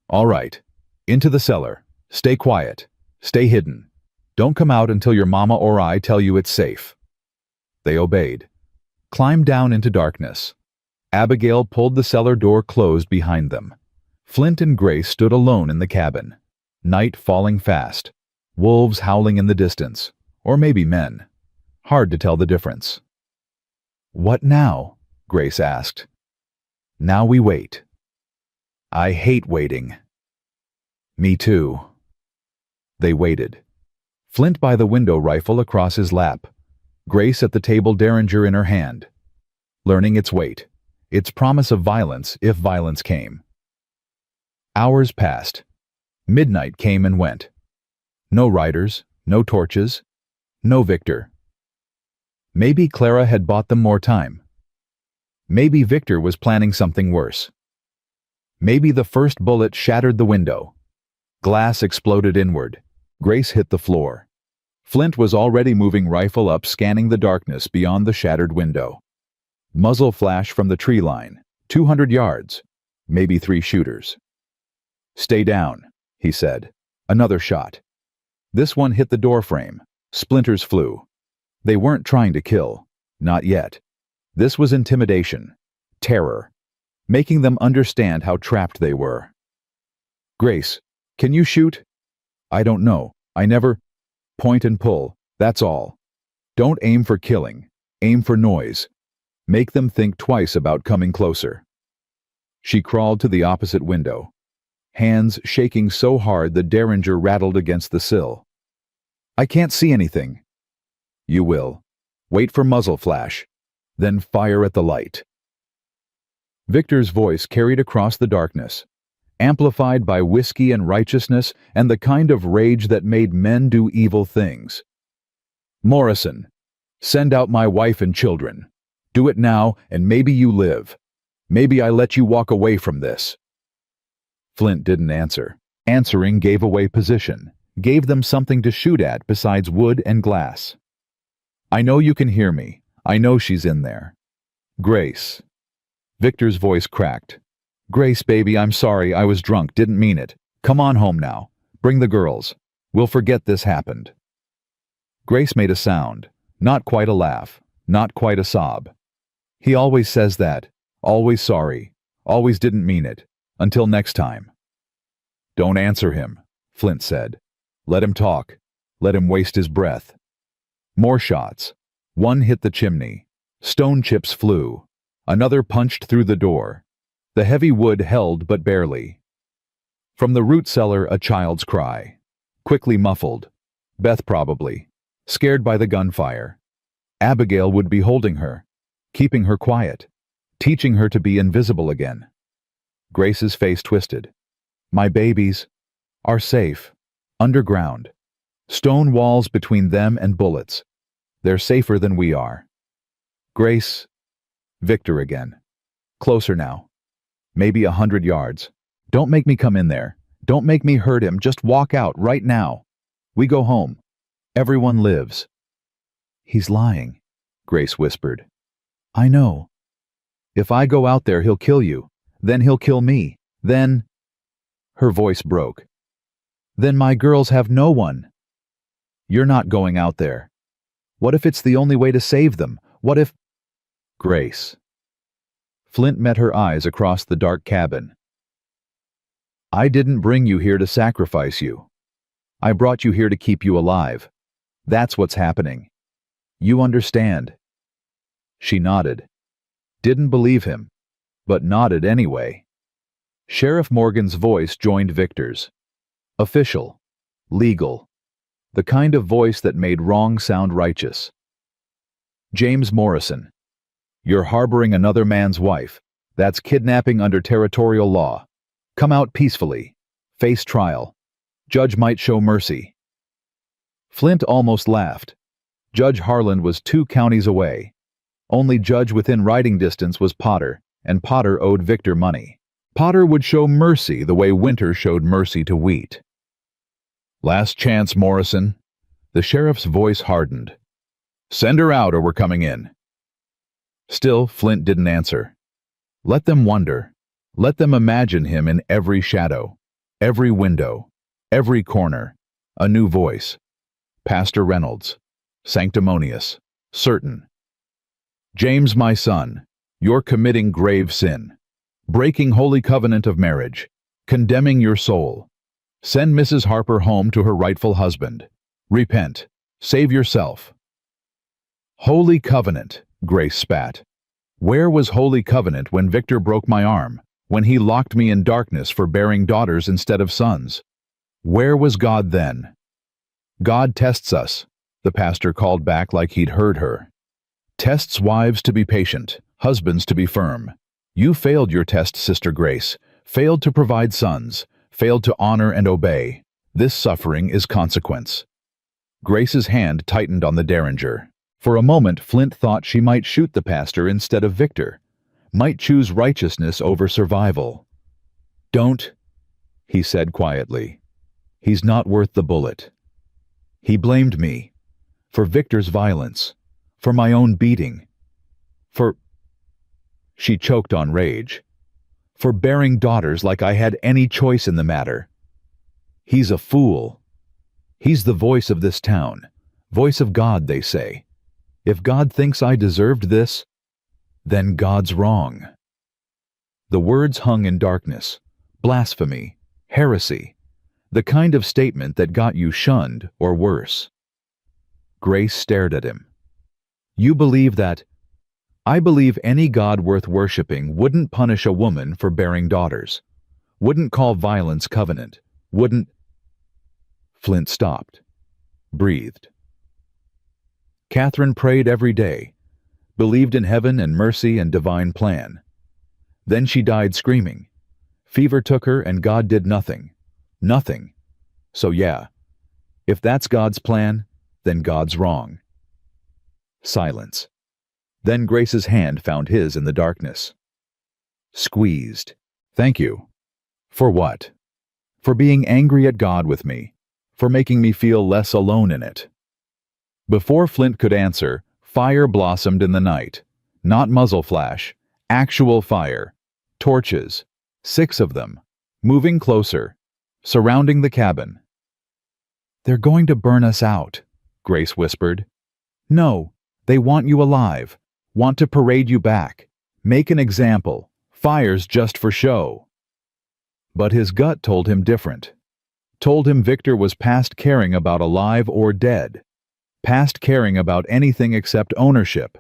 All right, into the cellar. Stay quiet. Stay hidden. Don't come out until your mama or I tell you it's safe. They obeyed. Climbed down into darkness. Abigail pulled the cellar door closed behind them. Flint and Grace stood alone in the cabin. Night falling fast. Wolves howling in the distance. Or maybe men. Hard to tell the difference. What now? Grace asked. Now we wait. I hate waiting. Me too. They waited. Flint by the window rifle across his lap. Grace at the table derringer in her hand. Learning its weight. Its promise of violence if violence came. Hours passed. Midnight came and went. No riders, no torches, no Victor. Maybe Clara had bought them more time. Maybe Victor was planning something worse. Maybe the first bullet shattered the window. Glass exploded inward. Grace hit the floor. Flint was already moving rifle up, scanning the darkness beyond the shattered window. Muzzle flash from the tree line. 200 yards. Maybe 3 shooters. Stay down, he said. Another shot. This one hit the doorframe. Splinters flew. They weren't trying to kill. Not yet. This was intimidation. Terror. Making them understand how trapped they were. Grace, can you shoot? I don't know. I never... Point and pull. That's all. Don't aim for killing. Aim for noise. Make them think twice about coming closer. She crawled to the opposite window. Hands shaking so hard the derringer rattled against the sill. I can't see anything. You will. Wait for muzzle flash. Then fire at the light. Victor's voice carried across the darkness, amplified by whiskey and righteousness and the kind of rage that made men do evil things. Morrison, send out my wife and children. Do it now, and maybe you live. Maybe I let you walk away from this. Flint didn't answer. Answering gave away position, gave them something to shoot at besides wood and glass. I know you can hear me. I know she's in there. Grace. Victor's voice cracked. Grace, baby, I'm sorry. I was drunk. Didn't mean it. Come on home now. Bring the girls. We'll forget this happened. Grace made a sound. Not quite a laugh. Not quite a sob. He always says that. Always sorry. Always didn't mean it. Until next time. Don't answer him, Flint said. Let him talk. Let him waste his breath. More shots. One hit the chimney. Stone chips flew. Another punched through the door. The heavy wood held but barely. From the root cellar, a child's cry. Quickly muffled. Beth probably. Scared by the gunfire. Abigail would be holding her. Keeping her quiet. Teaching her to be invisible again. Grace's face twisted. My babies are safe. Underground. Stone walls between them and bullets. They're safer than we are. Grace. Victor again. Closer now. Maybe 100 yards. Don't make me come in there. Don't make me hurt him. Just walk out right now. We go home. Everyone lives. He's lying, Grace whispered. I know. If I go out there, he'll kill you. Then he'll kill me. Then... Her voice broke. Then my girls have no one. You're not going out there. What if it's the only way to save them? What if... Grace. Flint met her eyes across the dark cabin. I didn't bring you here to sacrifice you. I brought you here to keep you alive. That's what's happening. You understand. She nodded. Didn't believe him, but nodded anyway. Sheriff Morgan's voice joined Victor's. Official. Legal. The kind of voice that made wrong sound righteous. James Morrison. You're harboring another man's wife. That's kidnapping under territorial law. Come out peacefully. Face trial. Judge might show mercy. Flint almost laughed. Judge Harlan was 2 counties away. Only judge within riding distance was Potter, and Potter owed Victor money. Potter would show mercy the way Winter showed mercy to Wheat. Last chance, Morrison. The sheriff's voice hardened. Send her out or we're coming in. Still, Flint didn't answer. Let them wonder. Let them imagine him in every shadow, every window, every corner. A new voice. Pastor Reynolds. Sanctimonious. Certain. James, my son, you're committing grave sin. Breaking holy covenant of marriage. Condemning your soul. Send Mrs. Harper home to her rightful husband. Repent. Save yourself. Holy covenant, Grace spat. Where was holy covenant when Victor broke my arm, when he locked me in darkness for bearing daughters instead of sons? Where was God then? God tests us, the pastor called back like he'd heard her. Tests wives to be patient, husbands to be firm. You failed your test, Sister Grace, failed to provide sons, failed to honor and obey. This suffering is consequence. Grace's hand tightened on the derringer. For a moment, Flint thought she might shoot the pastor instead of Victor, might choose righteousness over survival. Don't, he said quietly. He's not worth the bullet. He blamed me, for Victor's violence, for my own beating, for... She choked on rage. For bearing daughters like I had any choice in the matter. He's a fool. He's the voice of this town, voice of God, they say. If God thinks I deserved this, then God's wrong. The words hung in darkness. Blasphemy, heresy, the kind of statement that got you shunned or worse. Grace stared at him. You believe that? I believe any God worth worshipping wouldn't punish a woman for bearing daughters, wouldn't call violence covenant, wouldn't... Flint stopped, breathed. Catherine prayed every day, believed in heaven and mercy and divine plan. Then she died screaming. Fever took her and God did nothing. Nothing. So yeah, if that's God's plan, then God's wrong. Silence. Then Grace's hand found his in the darkness. Squeezed. Thank you. For what? for being angry at God with me, for making me feel less alone in it. Before Flint could answer, fire blossomed in the night. Not muzzle flash, actual fire. Torches, 6 of them, moving closer, surrounding the cabin. "They're going to burn us out," Grace whispered. "No, they want you alive, want to parade you back, make an example, fire's just for show." But his gut told him different. Told him Victor was past caring about alive or dead, past caring about anything except ownership,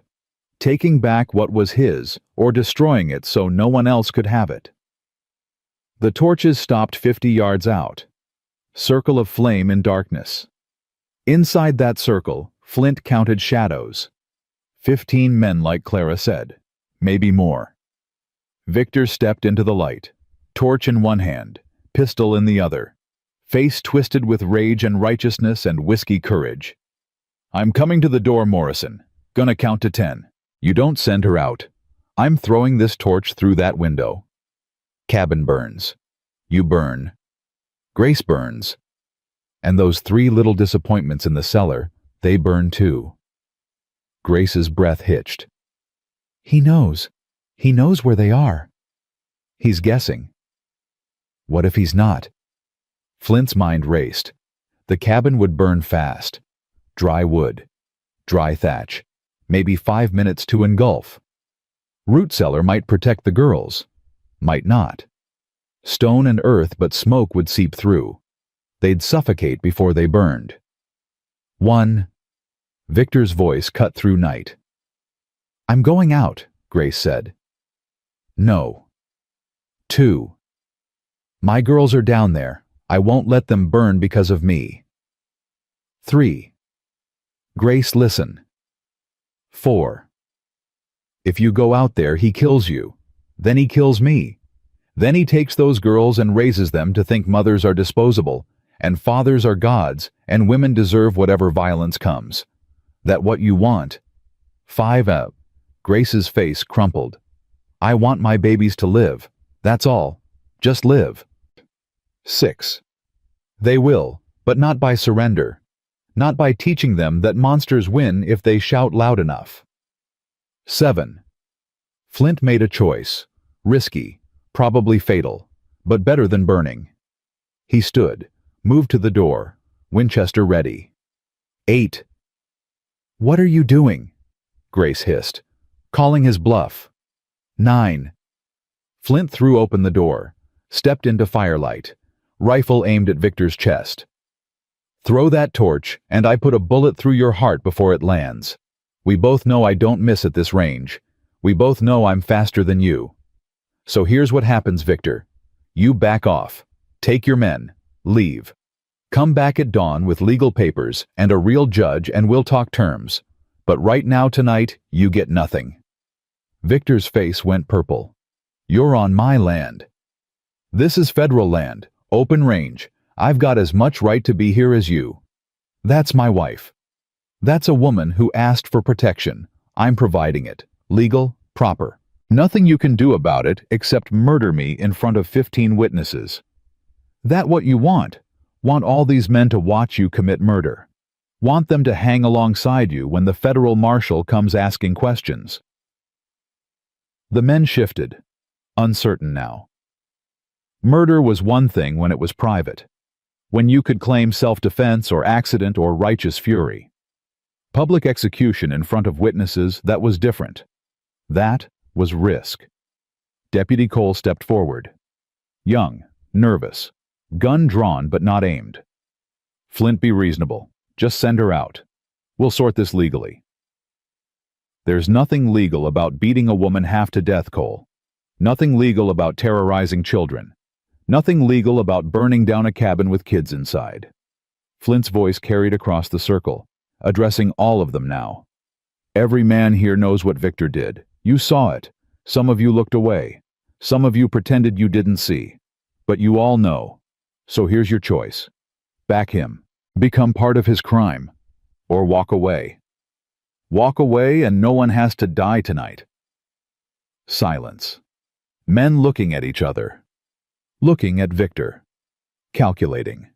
taking back what was his or destroying it so no one else could have it. The torches stopped 50 yards out. Circle of flame in darkness. Inside that circle, Flint counted shadows. 15 men, like Clara said. Maybe more. Victor stepped into the light, torch in one hand, pistol in the other, face twisted with rage and righteousness and whiskey courage. "I'm coming to the door, Morrison. Gonna count to 10. You don't send her out. I'm throwing this torch through that window. Cabin burns. You burn. Grace burns. And those 3 little disappointments in the cellar, they burn too." Grace's breath hitched. He knows. He knows where they are. He's guessing. What if he's not? Flint's mind raced. The cabin would burn fast. Dry wood. Dry thatch. Maybe 5 minutes to engulf. Root cellar might protect the girls. Might not. Stone and earth, but smoke would seep through. They'd suffocate before they burned. 1. Victor's voice cut through night. "I'm going out," Grace said. "No." 2. "My girls are down there. I won't let them burn because of me." 3. "Grace, listen." 4. "If you go out there, he kills you. Then he kills me. Then he takes those girls and raises them to think mothers are disposable, and fathers are gods, and women deserve whatever violence comes. That what you want." 5. Grace's face crumpled. "I want my babies to live. That's all. Just live." 6. "They will, but not by surrender. Not by teaching them that monsters win if they shout loud enough." 7. Flint made a choice. Risky, probably fatal, but better than burning. He stood, moved to the door, Winchester ready. 8. "What are you doing?" Grace hissed, calling his bluff. 9. Flint threw open the door, stepped into firelight, rifle aimed at Victor's chest. "Throw that torch, and I put a bullet through your heart before it lands. We both know I don't miss at this range. We both know I'm faster than you. So here's what happens, Victor. You back off. Take your men. Leave. Come back at dawn with legal papers and a real judge and we'll talk terms. But right now tonight, you get nothing." Victor's face went purple. "You're on my land. This is federal land, open range. I've got as much right to be here as you. That's my wife. That's a woman who asked for protection. I'm providing it. Legal, proper. Nothing you can do about it except murder me in front of 15 witnesses. That what you want? Want all these men to watch you commit murder? Want them to hang alongside you when the federal marshal comes asking questions?" The men shifted, uncertain now. Murder was one thing when it was private, when you could claim self-defense or accident or righteous fury. Public execution in front of witnesses, that was different. That was risk. Deputy Cole stepped forward. Young, nervous, gun drawn but not aimed. "Flint, be reasonable. Just send her out. We'll sort this legally." "There's nothing legal about beating a woman half to death, Cole. Nothing legal about terrorizing children. Nothing legal about burning down a cabin with kids inside." Flint's voice carried across the circle, addressing all of them now. "Every man here knows what Victor did. You saw it. Some of you looked away. Some of you pretended you didn't see. But you all know. So here's your choice. Back him. Become part of his crime. Or walk away. Walk away and no one has to die tonight." Silence. Men looking at each other. Looking at Victor. calculating.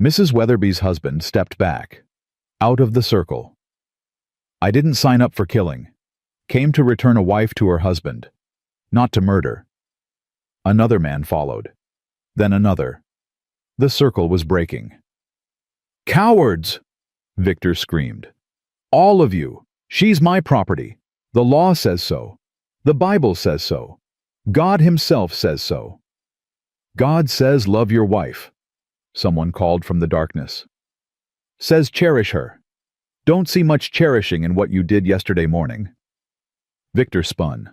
Mrs. Weatherby's husband stepped back, out of the circle. I didn't sign up for killing. Came to return a wife to her husband, not to murder. Another man followed. Then another. The circle was breaking. Cowards! Victor screamed. All of you! She's my property. The law says so. The Bible says so. God himself says so. God says love your wife, someone called from the darkness. Says cherish her. Don't see much cherishing in what you did yesterday morning. Victor spun,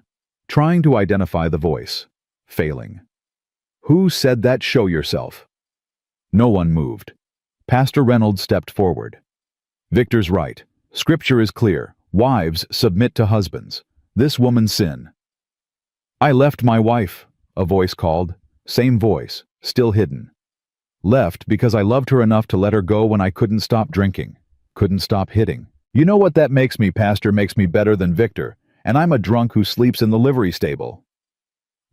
trying to identify the voice, failing. Who said that? Show yourself. No one moved. Pastor Reynolds stepped forward. Victor's right. Scripture is clear. Wives submit to husbands. This woman's sin. I left my wife, a voice called. Same voice, still hidden. Left because I loved her enough to let her go when I couldn't stop drinking, couldn't stop hitting. You know what that makes me, Pastor? Makes me better than Victor, and I'm a drunk who sleeps in the livery stable.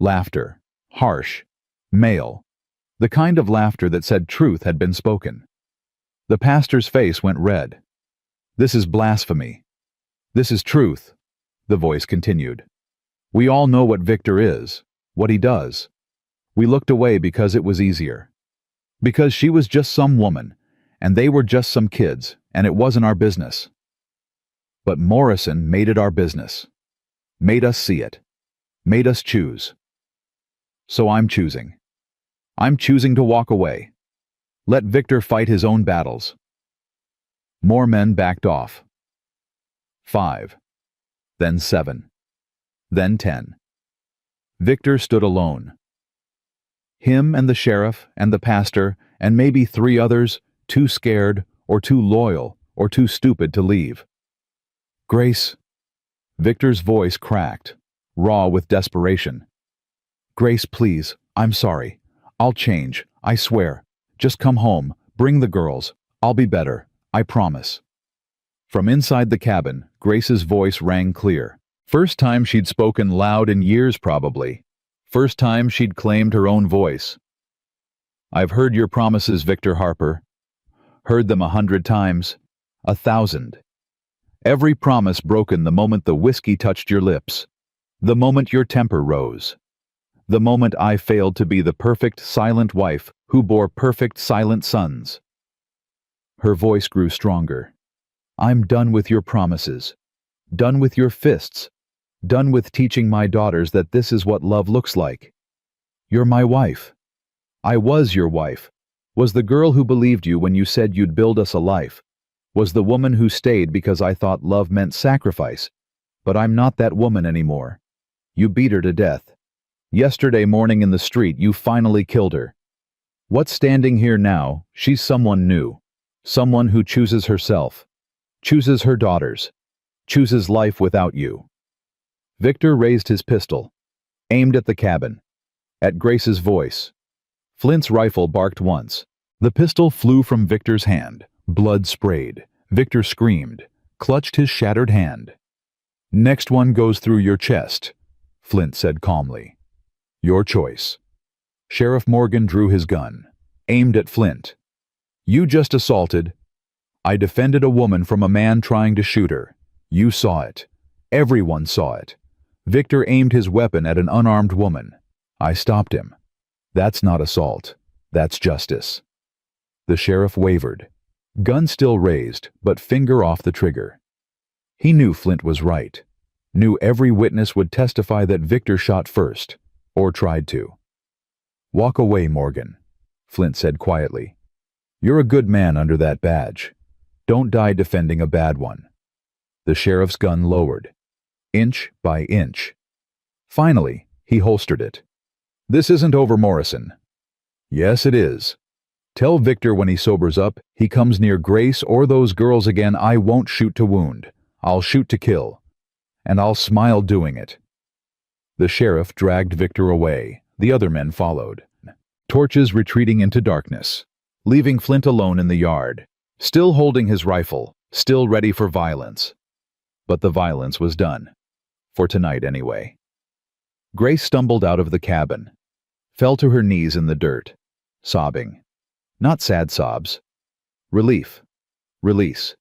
Laughter. Harsh. Male. The kind of laughter that said truth had been spoken. The pastor's face went red. This is blasphemy. This is truth, the voice continued. We all know what Victor is, what he does. We looked away because it was easier. Because she was just some woman, and they were just some kids, and it wasn't our business. But Morrison made it our business. Made us see it. Made us choose. So I'm choosing. I'm choosing to walk away. Let Victor fight his own battles. More men backed off. 5. Then 7. Then 10. Victor stood alone. Him and the sheriff and the pastor and maybe 3 others, too scared or too loyal or too stupid to leave. Grace. Victor's voice cracked, raw with desperation. Grace, please, I'm sorry. I'll change, I swear. Just come home, bring the girls. I'll be better, I promise. From inside the cabin, Grace's voice rang clear. First time she'd spoken loud in years, probably. First time she'd claimed her own voice. I've heard your promises, Victor Harper. Heard them 100 times. 1,000. Every promise broken the moment the whiskey touched your lips. The moment your temper rose. The moment I failed to be the perfect silent wife who bore perfect silent sons. Her voice grew stronger. I'm done with your promises. Done with your fists. Done with teaching my daughters that this is what love looks like. You're my wife. I was your wife. Was the girl who believed you when you said you'd build us a life. Was the woman who stayed because I thought love meant sacrifice. But I'm not that woman anymore. You beat her to death. Yesterday morning in the street, you finally killed her. What's standing here now? She's someone new. Someone who chooses herself. Chooses her daughters. Chooses life without you. Victor raised his pistol. Aimed at the cabin. At Grace's voice. Flint's rifle barked once. The pistol flew from Victor's hand. Blood sprayed. Victor screamed. Clutched his shattered hand. Next one goes through your chest, Flint said calmly. Your choice. Sheriff Morgan drew his gun. Aimed at Flint. You just assaulted. I defended a woman from a man trying to shoot her. You saw it. Everyone saw it. Victor aimed his weapon at an unarmed woman. I stopped him. That's not assault. That's justice. The sheriff wavered. Gun still raised, but finger off the trigger. He knew Flint was right. Knew every witness would testify that Victor shot first, or tried to. Walk away, Morgan, Flint said quietly. You're a good man under that badge. Don't die defending a bad one. The sheriff's gun lowered. Inch by inch. Finally, he holstered it. This isn't over, Morrison. Yes, it is. Tell Victor when he sobers up, he comes near Grace or those girls again, I won't shoot to wound. I'll shoot to kill. And I'll smile doing it. The sheriff dragged Victor away. The other men followed. Torches retreating into darkness, leaving Flint alone in the yard, still holding his rifle, still ready for violence. But the violence was done. For tonight, anyway. Grace stumbled out of the cabin, fell to her knees in the dirt, sobbing. Not sad sobs. Relief. Release.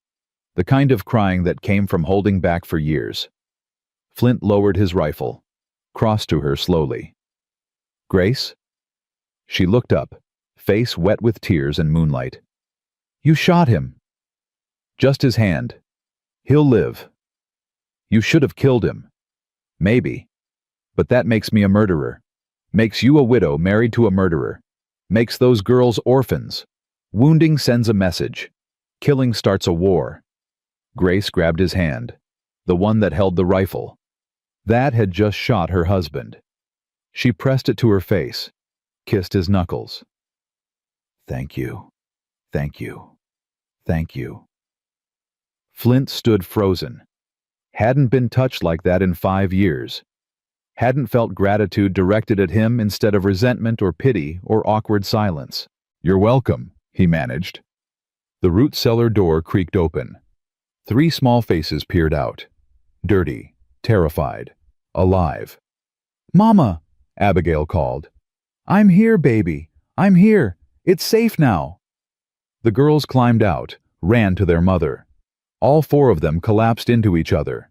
The kind of crying that came from holding back for years. Flint lowered his rifle, crossed to her slowly. "Grace?" She looked up, face wet with tears and moonlight. "You shot him." "Just his hand. He'll live." "You should have killed him." "Maybe. But that makes me a murderer. Makes you a widow married to a murderer. Makes those girls orphans. Wounding sends a message. Killing starts a war." Grace grabbed his hand, the one that held the rifle. That had just shot her husband. She pressed it to her face, kissed his knuckles. "Thank you. Thank you. Thank you." Flint stood frozen. Hadn't been touched like that in 5 years. Hadn't felt gratitude directed at him instead of resentment or pity or awkward silence. "You're welcome," he managed. The root cellar door creaked open. 3 small faces peered out. Dirty, terrified, alive. "Mama," Abigail called. "I'm here, baby. I'm here. It's safe now." The girls climbed out, ran to their mother. All 4 of them collapsed into each other,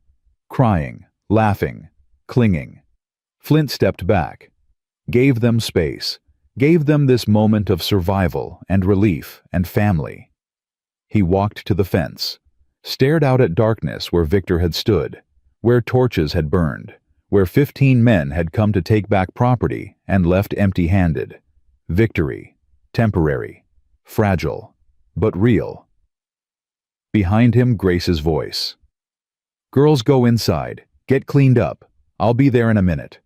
crying, laughing, clinging. Flint stepped back, gave them space, gave them this moment of survival and relief and family. He walked to the fence, stared out at darkness where Victor had stood, where torches had burned, where 15 men had come to take back property and left empty-handed. Victory, temporary, fragile, but real. Behind him, Grace's voice. "Girls, go inside. Get cleaned up. I'll be there in a minute."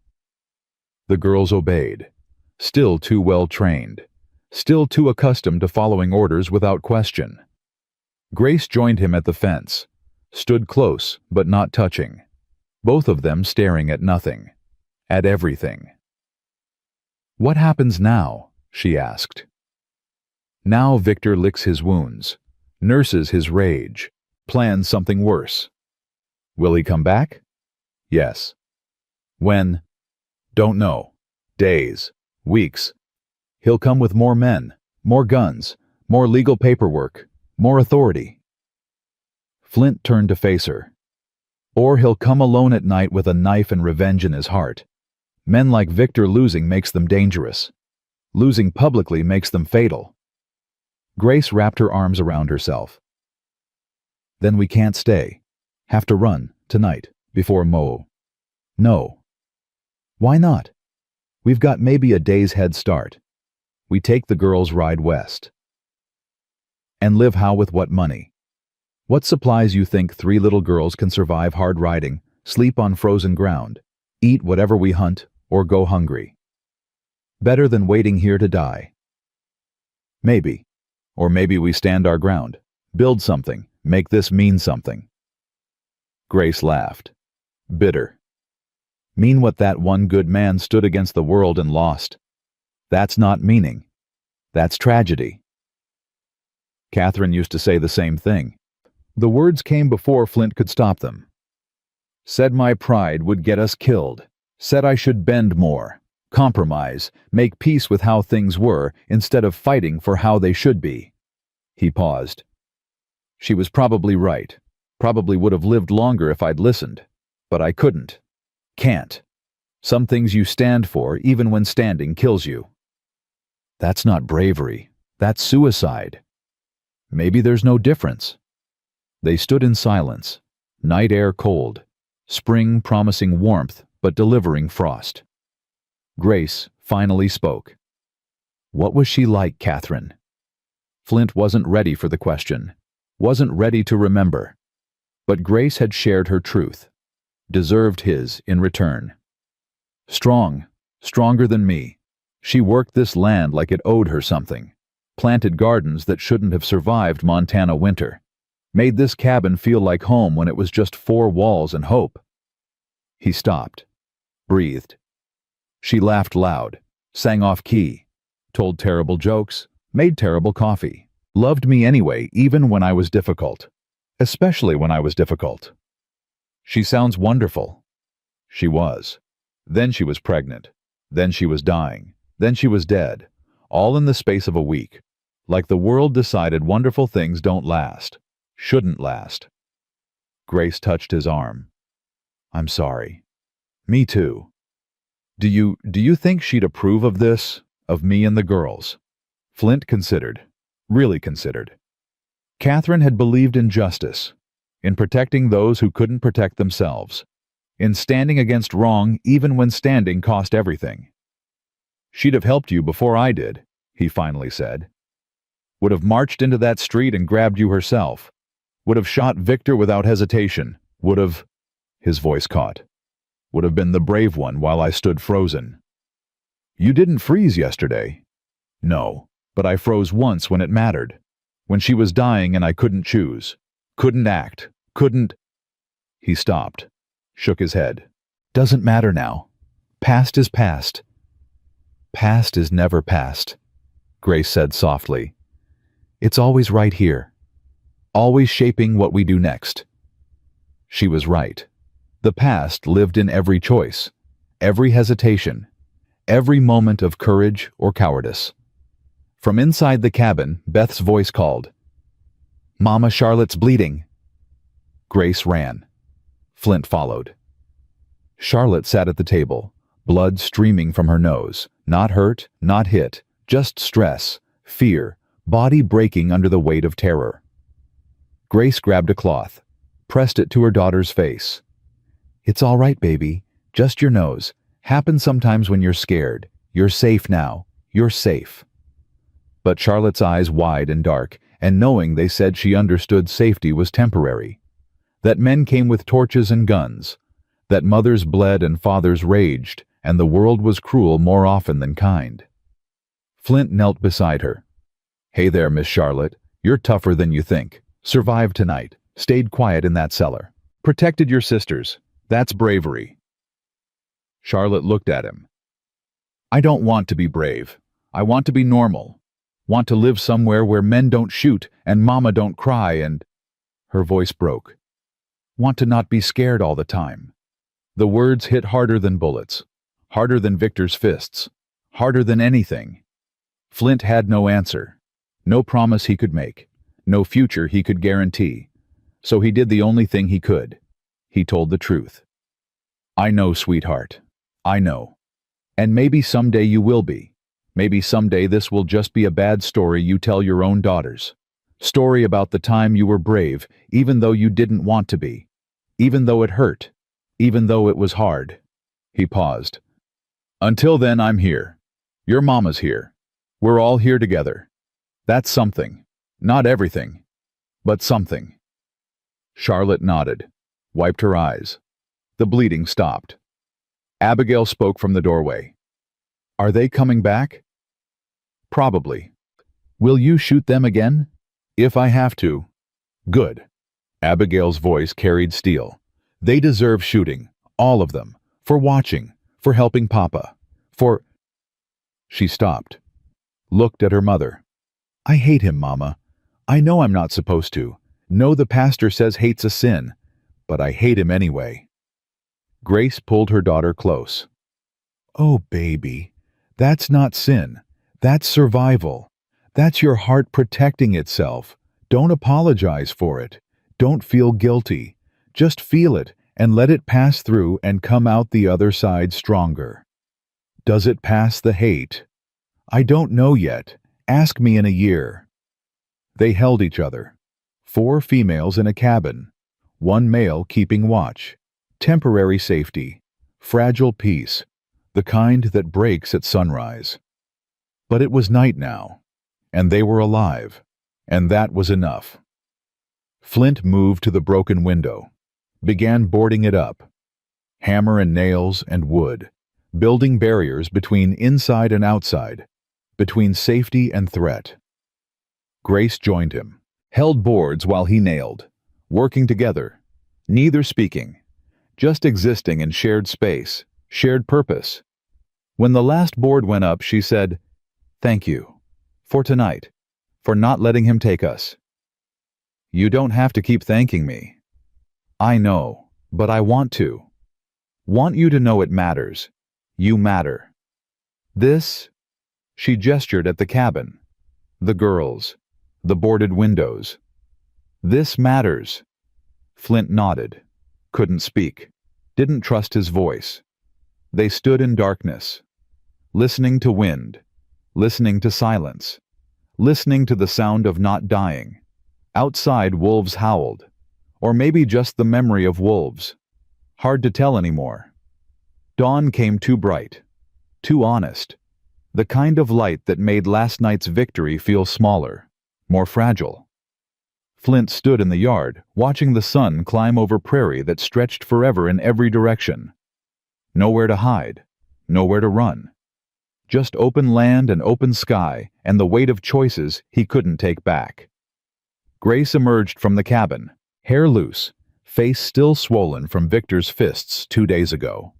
The girls obeyed, still too well trained, still too accustomed to following orders without question. Grace joined him at the fence, stood close but not touching, both of them staring at nothing, at everything. "What happens now?" she asked. Now Victor licks his wounds, nurses his rage, plans something worse. Will he come back? Yes. When? Don't know. Days, weeks. He'll come with more men, more guns, more legal paperwork, more authority. Flint turned to face her. Or he'll come alone at night with a knife and revenge in his heart. Men like Victor, losing makes them dangerous. Losing publicly makes them fatal. Grace wrapped her arms around herself. Then we can't stay. Have to run, tonight, before Mo. No. Why not? We've got maybe a day's head start. We take the girls' ride west. And live how with what money? What supplies you think 3 little girls can survive hard riding, sleep on frozen ground, eat whatever we hunt, or go hungry? Better than waiting here to die. Maybe. Or maybe we stand our ground, build something, make this mean something. Grace laughed. Bitter. Mean what that one good man stood against the world and lost. That's not meaning. That's tragedy. Catherine used to say the same thing. The words came before Flint could stop them. Said my pride would get us killed. Said I should bend more, compromise, make peace with how things were instead of fighting for how they should be. He paused. She was probably right. Probably would have lived longer if I'd listened. But I couldn't. Can't. Some things you stand for, even when standing, kills you. That's not bravery. That's suicide. Maybe there's no difference. They stood in silence. Night air cold. Spring promising warmth, but delivering frost. Grace finally spoke. What was she like, Catherine? Flint wasn't ready for the question. Wasn't ready to remember. But Grace had shared her truth. Deserved his in return. Strong. Stronger than me. She worked this land like it owed her something. Planted gardens that shouldn't have survived Montana winter. Made this cabin feel like home when it was just 4 walls and hope. He stopped. Breathed. She laughed loud. Sang off key. Told terrible jokes. Made terrible coffee. Loved me anyway, even when I was difficult. Especially when I was difficult. She sounds wonderful. She was. Then she was pregnant. Then she was dying. Then she was dead. all in the space of a week. Like the world decided wonderful things don't last. Shouldn't last. Grace touched his arm. I'm sorry. Me too. Do you think she'd approve of this? Of me and the girls? Flint considered. Really considered. Catherine had believed in justice, in protecting those who couldn't protect themselves, in standing against wrong even when standing cost everything. She'd have helped you before I did, he finally said. Would have marched into that street and grabbed you herself. Would have shot Victor without hesitation. Would have... His voice caught. Would have been the brave one while I stood frozen. You didn't freeze yesterday. No, but I froze once when it mattered. When she was dying and I couldn't choose. Couldn't act. Couldn't... He stopped. Shook his head. Doesn't matter now. Past is past. Past is never past, Grace said softly. It's always right here. Always shaping what we do next. She was right. The past lived in every choice, every hesitation, every moment of courage or cowardice. From inside the cabin, Beth's voice called, Mama, Charlotte's bleeding. Grace ran. Flint followed. Charlotte sat at the table, blood streaming from her nose, not hurt, not hit, just stress, fear, body breaking under the weight of terror. Grace grabbed a cloth, pressed it to her daughter's face. It's all right, baby. Just your nose. Happens sometimes when you're scared. You're safe now. You're safe. But Charlotte's eyes wide and dark, and knowing they said she understood safety was temporary. That men came with torches and guns. That mothers bled and fathers raged, and the world was cruel more often than kind. Flint knelt beside her. Hey there, Miss Charlotte. You're tougher than you think. Survived tonight. Stayed quiet in that cellar. Protected your sisters. That's bravery. Charlotte looked at him. I don't want to be brave. I want to be normal. Want to live somewhere where men don't shoot and mama don't cry and... Her voice broke. Want to not be scared all the time. The words hit harder than bullets. Harder than Victor's fists. Harder than anything. Flint had no answer. No promise he could make. No future he could guarantee. So he did the only thing he could. He told the truth. I know, sweetheart. I know. And maybe someday you will be. Maybe someday this will just be a bad story you tell your own daughters. Story about the time you were brave, even though you didn't want to be. Even though it hurt. Even though it was hard. He paused. Until then, I'm here. Your mama's here. We're all here together. That's something. Not everything. But something. Charlotte nodded. Wiped her eyes. The bleeding stopped. Abigail spoke from the doorway. Are they coming back? Probably. Will you shoot them again? If I have to. Good. Abigail's voice carried steel. They deserve shooting. All of them. For watching. For helping Papa. For... She stopped. Looked at her mother. I hate him, Mama. I know I'm not supposed to. Know the pastor says hate's a sin. But I hate him anyway. Grace pulled her daughter close. Oh, baby. That's not sin. That's survival. That's your heart protecting itself. Don't apologize for it. Don't feel guilty. Just feel it and let it pass through and come out the other side stronger. Does it pass the hate? I don't know yet. Ask me in a year. They held each other. 4 females in a cabin. 1 male keeping watch. Temporary safety. Fragile peace. The kind that breaks at sunrise. But it was night now, and they were alive, and that was enough. Flint moved to the broken window, began boarding it up. Hammer and nails and wood, building barriers between inside and outside, between safety and threat. Grace joined him, held boards while he nailed, working together, neither speaking, just existing in shared space, shared purpose. When the last board went up, she said, Thank you. For tonight. For not letting him take us. You don't have to keep thanking me. I know, but I want to. Want you to know it matters. You matter. This She gestured at the cabin. The girls. The boarded windows. "This matters." Flint nodded. Couldn't speak. Didn't trust his voice. They stood in darkness, listening to wind, listening to silence, listening to the sound of not dying. Outside, wolves howled. Or maybe just the memory of wolves. Hard to tell anymore. Dawn came too bright, too honest. The kind of light that made last night's victory feel smaller, more fragile. Flint stood in the yard, watching the sun climb over prairie that stretched forever in every direction. Nowhere to hide, nowhere to run. Just open land and open sky, and the weight of choices he couldn't take back. Grace emerged from the cabin, hair loose, face still swollen from Victor's fists 2 days ago.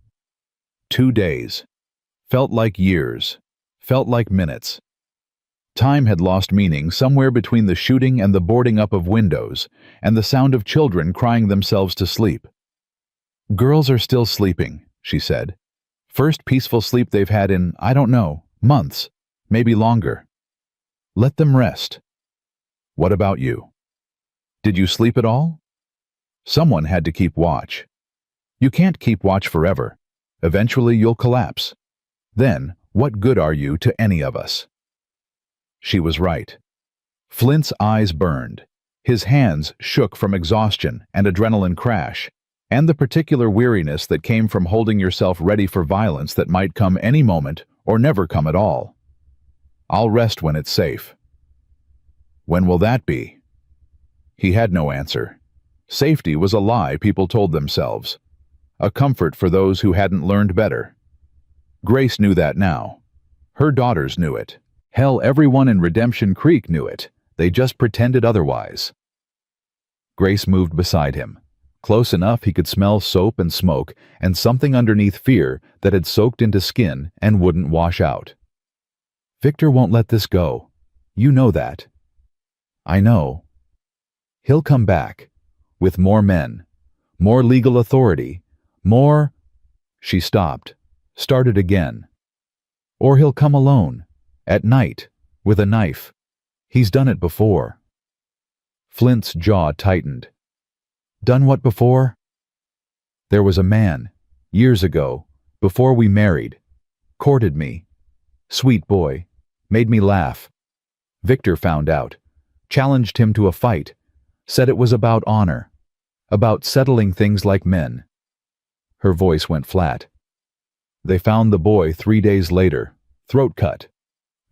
2 days. Felt like years. Felt like minutes. Time had lost meaning somewhere between the shooting and the boarding up of windows, and the sound of children crying themselves to sleep. "Girls are still sleeping," she said. "First peaceful sleep they've had in, I don't know, months, maybe longer. Let them rest." "What about you? Did you sleep at all?" Someone had to keep watch. You can't keep watch forever. Eventually you'll collapse. Then, what good are you to any of us? She was right. Flint's eyes burned. His hands shook from exhaustion and adrenaline crash, and the particular weariness that came from holding yourself ready for violence that might come any moment or never come at all. "I'll rest when it's safe." "When will that be?" He had no answer. Safety was a lie people told themselves. A comfort for those who hadn't learned better. Grace knew that now. Her daughters knew it. Hell, everyone in Redemption Creek knew it. They just pretended otherwise. Grace moved beside him. Close enough he could smell soap and smoke and something underneath fear that had soaked into skin and wouldn't wash out. "Victor won't let this go. You know that." "I know." "He'll come back. With more men. More legal authority. More—" She stopped. Started again. "Or he'll come alone. At night. With a knife. He's done it before." Flint's jaw tightened. "Done what before?" "There was a man. Years ago. Before we married. Courted me. Sweet boy. Made me laugh. Victor found out. Challenged him to a fight. Said it was about honor. About settling things like men." Her voice went flat. "They found the boy 3 days later. Throat cut.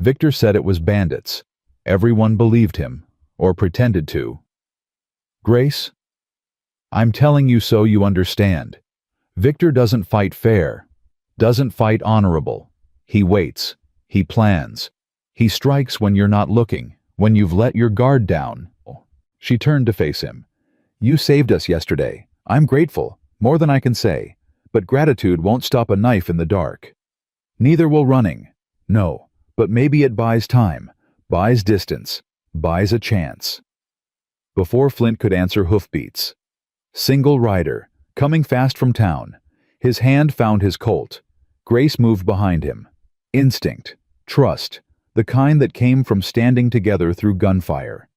Victor said it was bandits. Everyone believed him. Or pretended to." "Grace? I'm telling you so you understand. Victor doesn't fight fair. Doesn't fight honorable. He waits. He plans. He strikes when you're not looking. When you've let your guard down." She turned to face him. "You saved us yesterday. I'm grateful, more than I can say. But gratitude won't stop a knife in the dark. Neither will running. No, but maybe it buys time, buys distance, buys a chance." Before Flint could answer, hoofbeats. Single rider, coming fast from town. His hand found his Colt. Grace moved behind him. Instinct, trust, the kind that came from standing together through gunfire.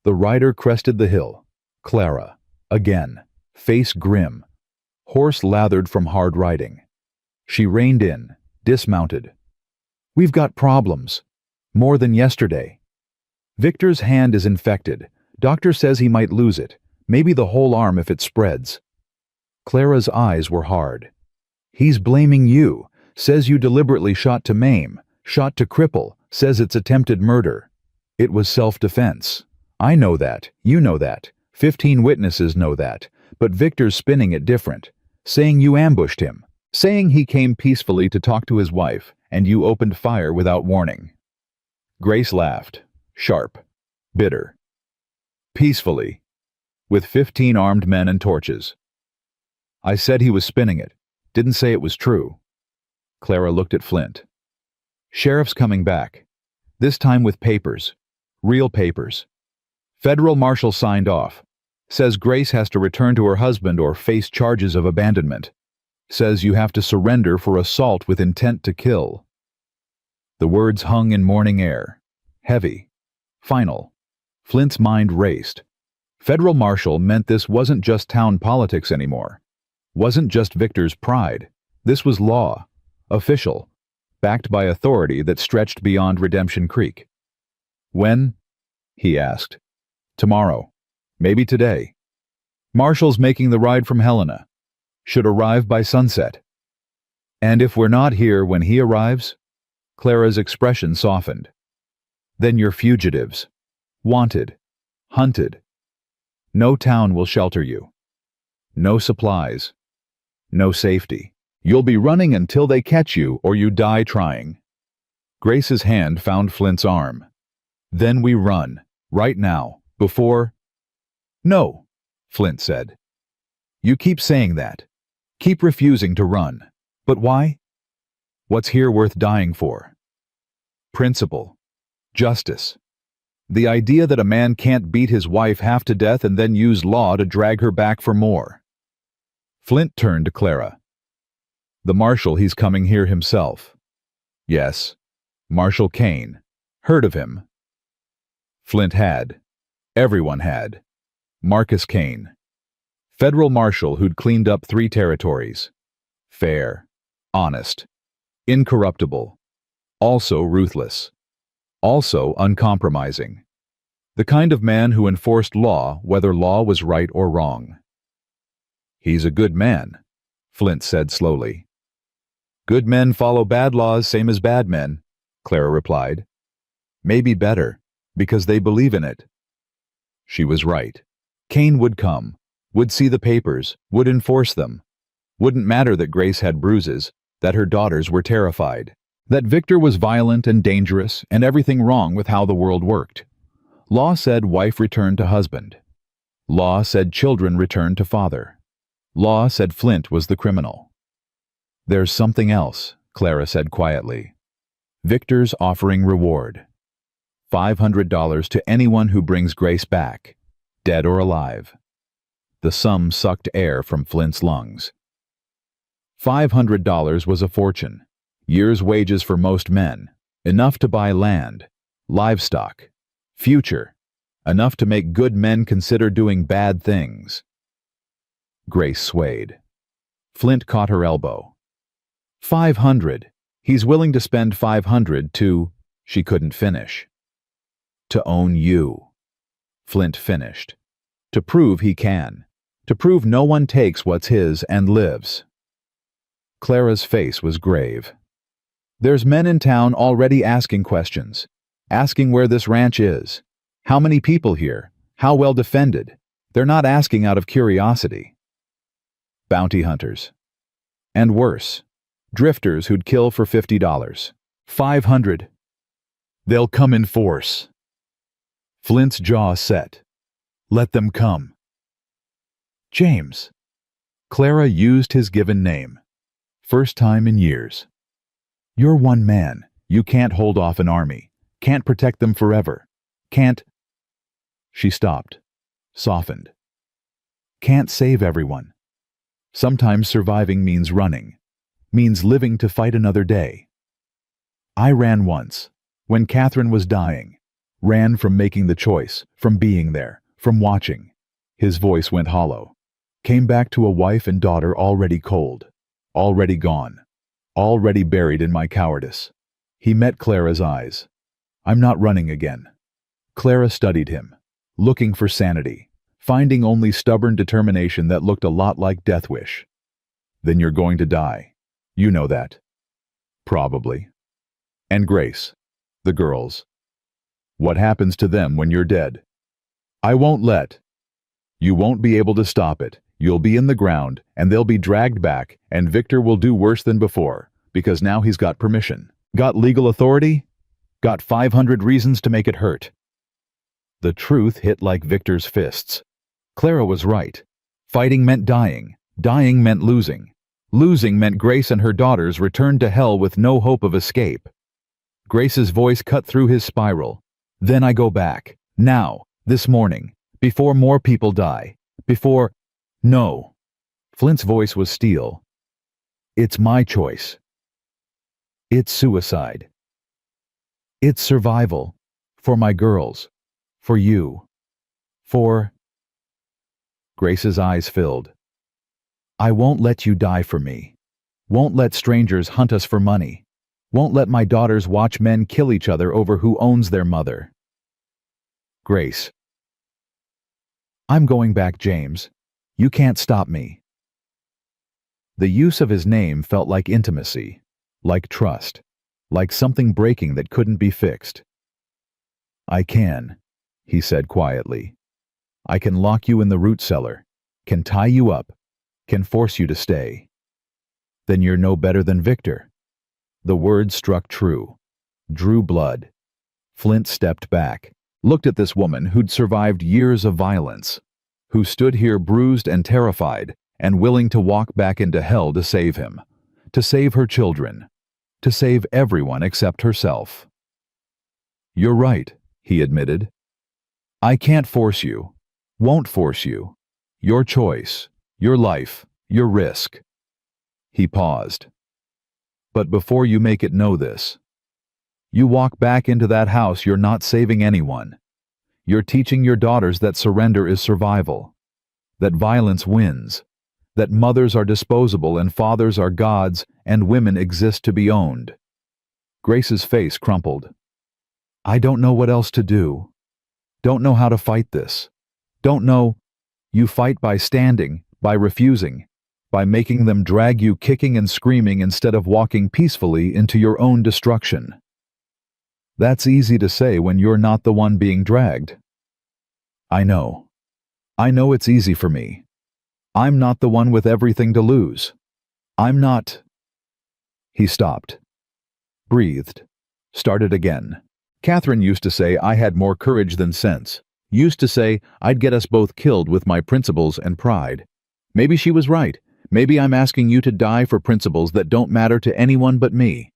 The rider crested the hill. Clara, again, face grim. Horse lathered from hard riding. She reined in, dismounted. "We've got problems. More than yesterday. Victor's hand is infected. Doctor says he might lose it. Maybe the whole arm if it spreads." Clara's eyes were hard. "He's blaming you. Says you deliberately shot to maim, shot to cripple, says it's attempted murder. It was self-defense. I know that. You know that. 15 witnesses know that. But Victor's spinning it different. Saying you ambushed him. Saying he came peacefully to talk to his wife, and you opened fire without warning." Grace laughed. Sharp. Bitter. "Peacefully. With 15 armed men and torches. I said he was spinning it. Didn't say it was true." Clara looked at Flint. "Sheriff's coming back. This time with papers. Real papers. Federal marshal signed off. Says Grace has to return to her husband or face charges of abandonment. Says you have to surrender for assault with intent to kill." The words hung in morning air. Heavy. Final. Flint's mind raced. Federal marshal meant this wasn't just town politics anymore. Wasn't just Victor's pride. This was law. Official. Backed by authority that stretched beyond Redemption Creek. When? He asked. Tomorrow. Maybe today. Marshall's making the ride from Helena. Should arrive by sunset. And if we're not here when he arrives? Clara's expression softened. Then you're fugitives. Wanted. Hunted. No town will shelter you. No supplies. No safety. You'll be running until they catch you or you die trying. Grace's hand found Flint's arm. Then we run. Right now. Before... No, Flint said. You keep saying that. Keep refusing to run. But why? What's here worth dying for? Principle. Justice. The idea that a man can't beat his wife half to death and then use law to drag her back for more. Flint turned to Clara. The marshal, he's coming here himself. Yes. Marshal Kane. Heard of him. Flint had. Everyone had. Marcus Kane. Federal marshal who'd cleaned up 3 territories. Fair. Honest. Incorruptible. Also ruthless. Also uncompromising. The kind of man who enforced law whether law was right or wrong. He's a good man, Flint said slowly. Good men follow bad laws same as bad men, Clara replied. Maybe better, because they believe in it. She was right. Kane would come, would see the papers, would enforce them. Wouldn't matter that Grace had bruises, that her daughters were terrified, that Victor was violent and dangerous and everything wrong with how the world worked. Law said wife returned to husband. Law said children returned to father. Law said Flint was the criminal. There's something else, Clara said quietly. Victor's offering reward. $500 to anyone who brings Grace back, dead or alive. The sum sucked air from Flint's lungs. $500 was a fortune, year's wages for most men, enough to buy land, livestock, future, enough to make good men consider doing bad things. Grace swayed. Flint caught her elbow. 500. He's willing to spend 500 to... She couldn't finish. To own you. Flint finished. To prove he can. To prove no one takes what's his and lives. Clara's face was grave. There's men in town already asking questions. Asking where this ranch is. How many people here? How well defended? They're not asking out of curiosity. Bounty hunters. And worse. Drifters who'd kill for $50. 500. They'll come in force. Flint's jaw set. Let them come. James. Clara used his given name. First time in years. You're one man. You can't hold off an army. Can't protect them forever. Can't... She stopped. Softened. Can't save everyone. Sometimes surviving means running. Means living to fight another day. I ran once, when Catherine was dying. Ran from making the choice, from being there, from watching. His voice went hollow. Came back to a wife and daughter already cold. Already gone. Already buried in my cowardice. He met Clara's eyes. I'm not running again. Clara studied him, looking for sanity, finding only stubborn determination that looked a lot like death wish. Then you're going to die. You know that. Probably. And Grace, the girls. What happens to them when you're dead? I won't let. You won't be able to stop it. You'll be in the ground, and they'll be dragged back, and Victor will do worse than before, because now he's got permission. Got legal authority? Got 500 reasons to make it hurt. The truth hit like Victor's fists. Clara was right. Fighting meant dying. Dying meant losing. Losing meant Grace and her daughters returned to hell with no hope of escape. Grace's voice cut through his spiral. Then I go back. Now. This morning. Before more people die. Before... No. Flint's voice was steel. It's my choice. It's suicide. It's survival. For my girls. For you. For... Grace's eyes filled. I won't let you die for me. Won't let strangers hunt us for money. Won't let my daughters watch men kill each other over who owns their mother. Grace. I'm going back, James. You can't stop me. The use of his name felt like intimacy, like trust, like something breaking that couldn't be fixed. I can, he said quietly. I can lock you in the root cellar, can tie you up, can force you to stay. Then you're no better than Victor. The word struck true, drew blood. Flint stepped back, looked at this woman who'd survived years of violence, who stood here bruised and terrified and willing to walk back into hell to save him, to save her children, to save everyone except herself. You're right, he admitted. I can't force you, won't force you. Your choice, your life, your risk. He paused. But before you make it know this, you walk back into that house, you're not saving anyone. You're teaching your daughters that surrender is survival, that violence wins, that mothers are disposable and fathers are gods and women exist to be owned. Grace's face crumpled. I don't know what else to do. Don't know how to fight this. Don't know. You fight by standing, by refusing, by making them drag you kicking and screaming instead of walking peacefully into your own destruction. That's easy to say when you're not the one being dragged. I know. I know it's easy for me. I'm not the one with everything to lose. I'm not... He stopped. Breathed. Started again. Catherine used to say I had more courage than sense. Used to say I'd get us both killed with my principles and pride. Maybe she was right. Maybe I'm asking you to die for principles that don't matter to anyone but me.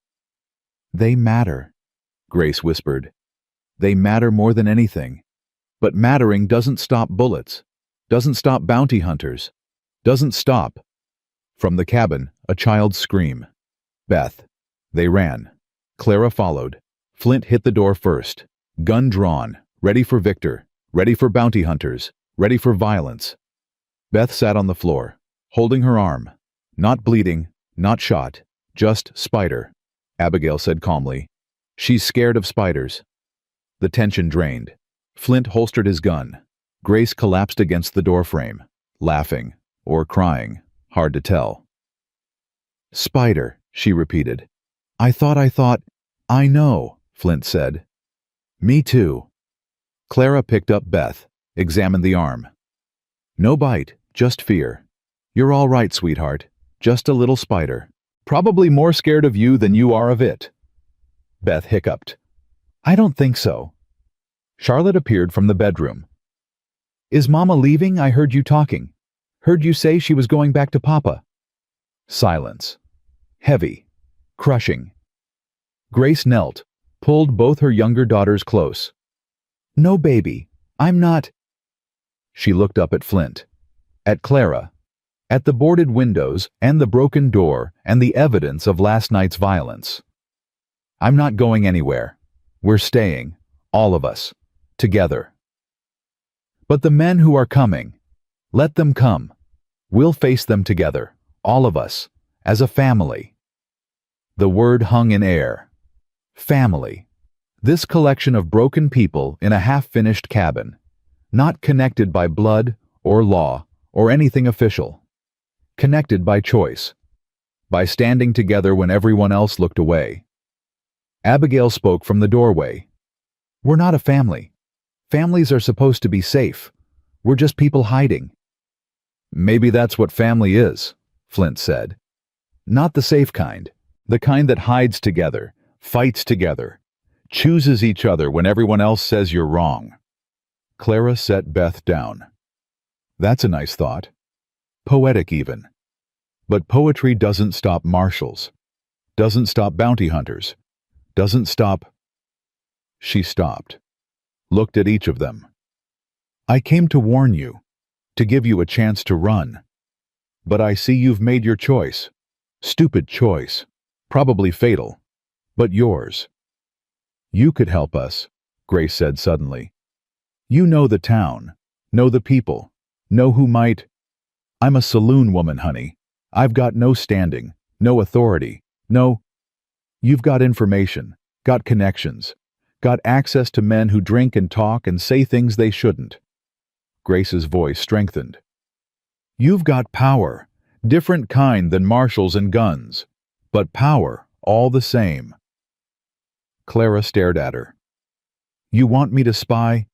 They matter, Grace whispered. They matter more than anything. But mattering doesn't stop bullets, doesn't stop bounty hunters, doesn't stop. From the cabin, a child's scream. Beth. They ran. Clara followed. Flint hit the door first. Gun drawn, ready for Victor, ready for bounty hunters, ready for violence. Beth sat on the floor, holding her arm. Not bleeding, not shot, just spider, Abigail said calmly. She's scared of spiders. The tension drained. Flint holstered his gun. Grace collapsed against the doorframe, laughing or crying, hard to tell. Spider, she repeated. I thought. I know, Flint said. Me too. Clara picked up Beth, examined the arm. No bite, just fear. You're all right, sweetheart. Just a little spider. Probably more scared of you than you are of it. Beth hiccuped. I don't think so. Charlotte appeared from the bedroom. Is Mama leaving? I heard you talking. Heard you say she was going back to Papa. Silence. Heavy. Crushing. Grace knelt, pulled both her younger daughters close. No, baby. I'm not. She looked up at Flint. At Clara. At the boarded windows and the broken door and the evidence of last night's violence. I'm not going anywhere. We're staying, all of us, together. But the men who are coming, let them come. We'll face them together, all of us, as a family. The word hung in air. Family. This collection of broken people in a half-finished cabin, not connected by blood or law or anything official. Connected by choice, by standing together when everyone else looked away. Abigail spoke from the doorway. We're not a family. Families are supposed to be safe. We're just people hiding. Maybe that's what family is, Flint said. Not the safe kind. The kind that hides together, fights together, chooses each other when everyone else says you're wrong. Clara set Beth down. That's a nice thought. Poetic even. But poetry doesn't stop marshals, doesn't stop bounty hunters, doesn't stop... She stopped, looked at each of them. I came to warn you, to give you a chance to run. But I see you've made your choice. Stupid choice, probably fatal, but yours. You could help us, Grace said suddenly. You know the town, know the people, know who might. I'm a saloon woman, honey. I've got no standing, no authority, no. You've got information, got connections, got access to men who drink and talk and say things they shouldn't. Grace's voice strengthened. You've got power, different kind than marshals and guns, but power all the same. Clara stared at her. You want me to spy?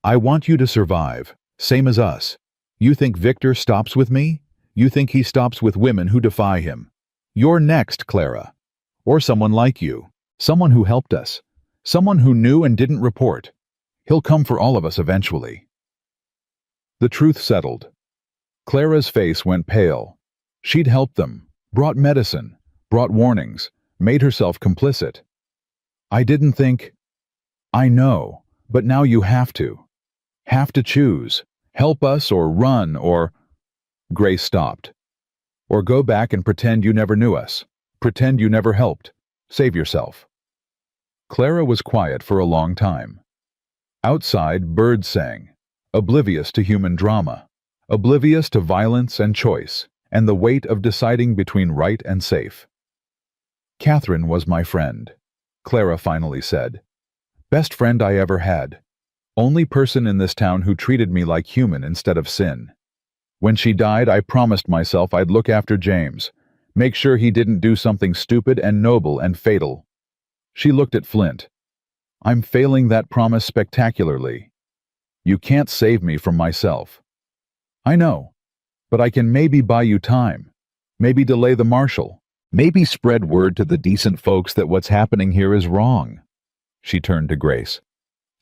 I want you to survive, same as us. You think Victor stops with me? You think he stops with women who defy him? You're next, Clara. Or someone like you. Someone who helped us. Someone who knew and didn't report. He'll come for all of us eventually. The truth settled. Clara's face went pale. She'd helped them, brought medicine, brought warnings, made herself complicit. I didn't think. I know, but now you have to. Have to choose. Help us or run or. Grace stopped. Or go back and pretend you never knew us. Pretend you never helped. Save yourself. Clara was quiet for a long time. Outside, birds sang, oblivious to human drama, oblivious to violence and choice, and the weight of deciding between right and safe. Catherine was my friend, Clara finally said. Best friend I ever had. Only person in this town who treated me like human instead of sin. When she died, I promised myself I'd look after James, make sure he didn't do something stupid and noble and fatal. She looked at Flint. I'm failing that promise spectacularly. You can't save me from myself. I know, but I can maybe buy you time, maybe delay the marshal, maybe spread word to the decent folks that what's happening here is wrong. She turned to Grace.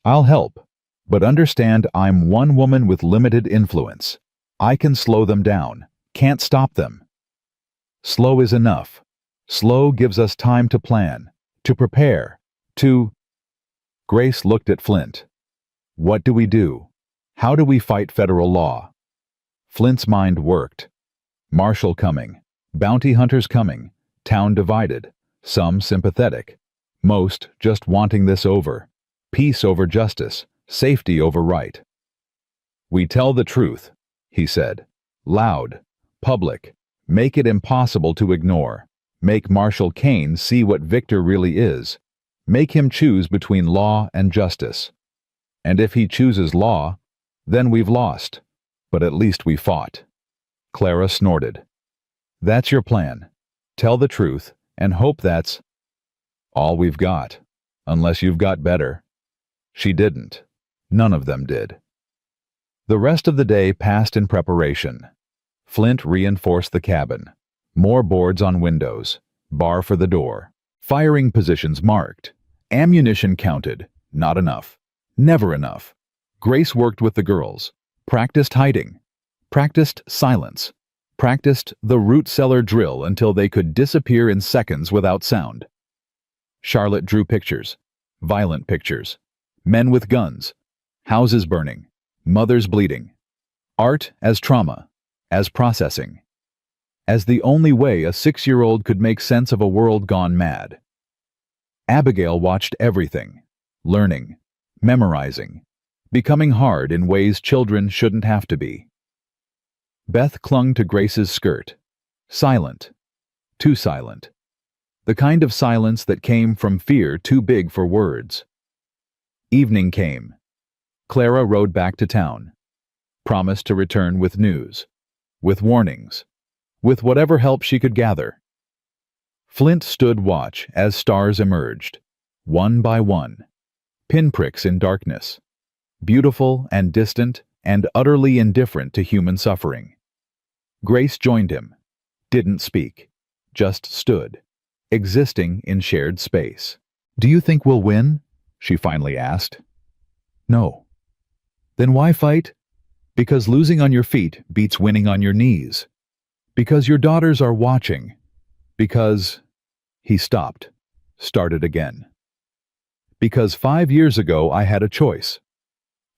I'll help, but understand I'm one woman with limited influence. I can slow them down, can't stop them. Slow is enough. Slow gives us time to plan, to prepare, to. Grace looked at Flint. What do we do? How do we fight federal law? Flint's mind worked. Marshal coming, bounty hunters coming, town divided, some sympathetic, most just wanting this over, peace over justice, safety over right. We tell the truth, he said, loud, public, make it impossible to ignore, make Marshal Kane see what Victor really is, make him choose between law and justice. And if he chooses law, then we've lost, but at least we fought. Clara snorted. That's your plan. Tell the truth and hope that's all we've got, unless you've got better. She didn't. None of them did. The rest of the day passed in preparation. Flint reinforced the cabin. More boards on windows. Bar for the door. Firing positions marked. Ammunition counted. Not enough. Never enough. Grace worked with the girls. Practiced hiding. Practiced silence. Practiced the root cellar drill until they could disappear in seconds without sound. Charlotte drew pictures. Violent pictures. Men with guns. Houses burning. Mothers bleeding. Art as trauma. As processing. As the only way a 6-year-old could make sense of a world gone mad. Abigail watched everything. Learning. Memorizing. Becoming hard in ways children shouldn't have to be. Beth clung to Grace's skirt. Silent. Too silent. The kind of silence that came from fear too big for words. Evening came. Clara rode back to town. Promised to return with news. With warnings. With whatever help she could gather. Flint stood watch as stars emerged. One by one. Pinpricks in darkness. Beautiful and distant and utterly indifferent to human suffering. Grace joined him. Didn't speak. Just stood. Existing in shared space. Do you think we'll win? She finally asked. No. Then why fight? Because losing on your feet beats winning on your knees. Because your daughters are watching. Because. He stopped. Started again. Because 5 years ago I had a choice.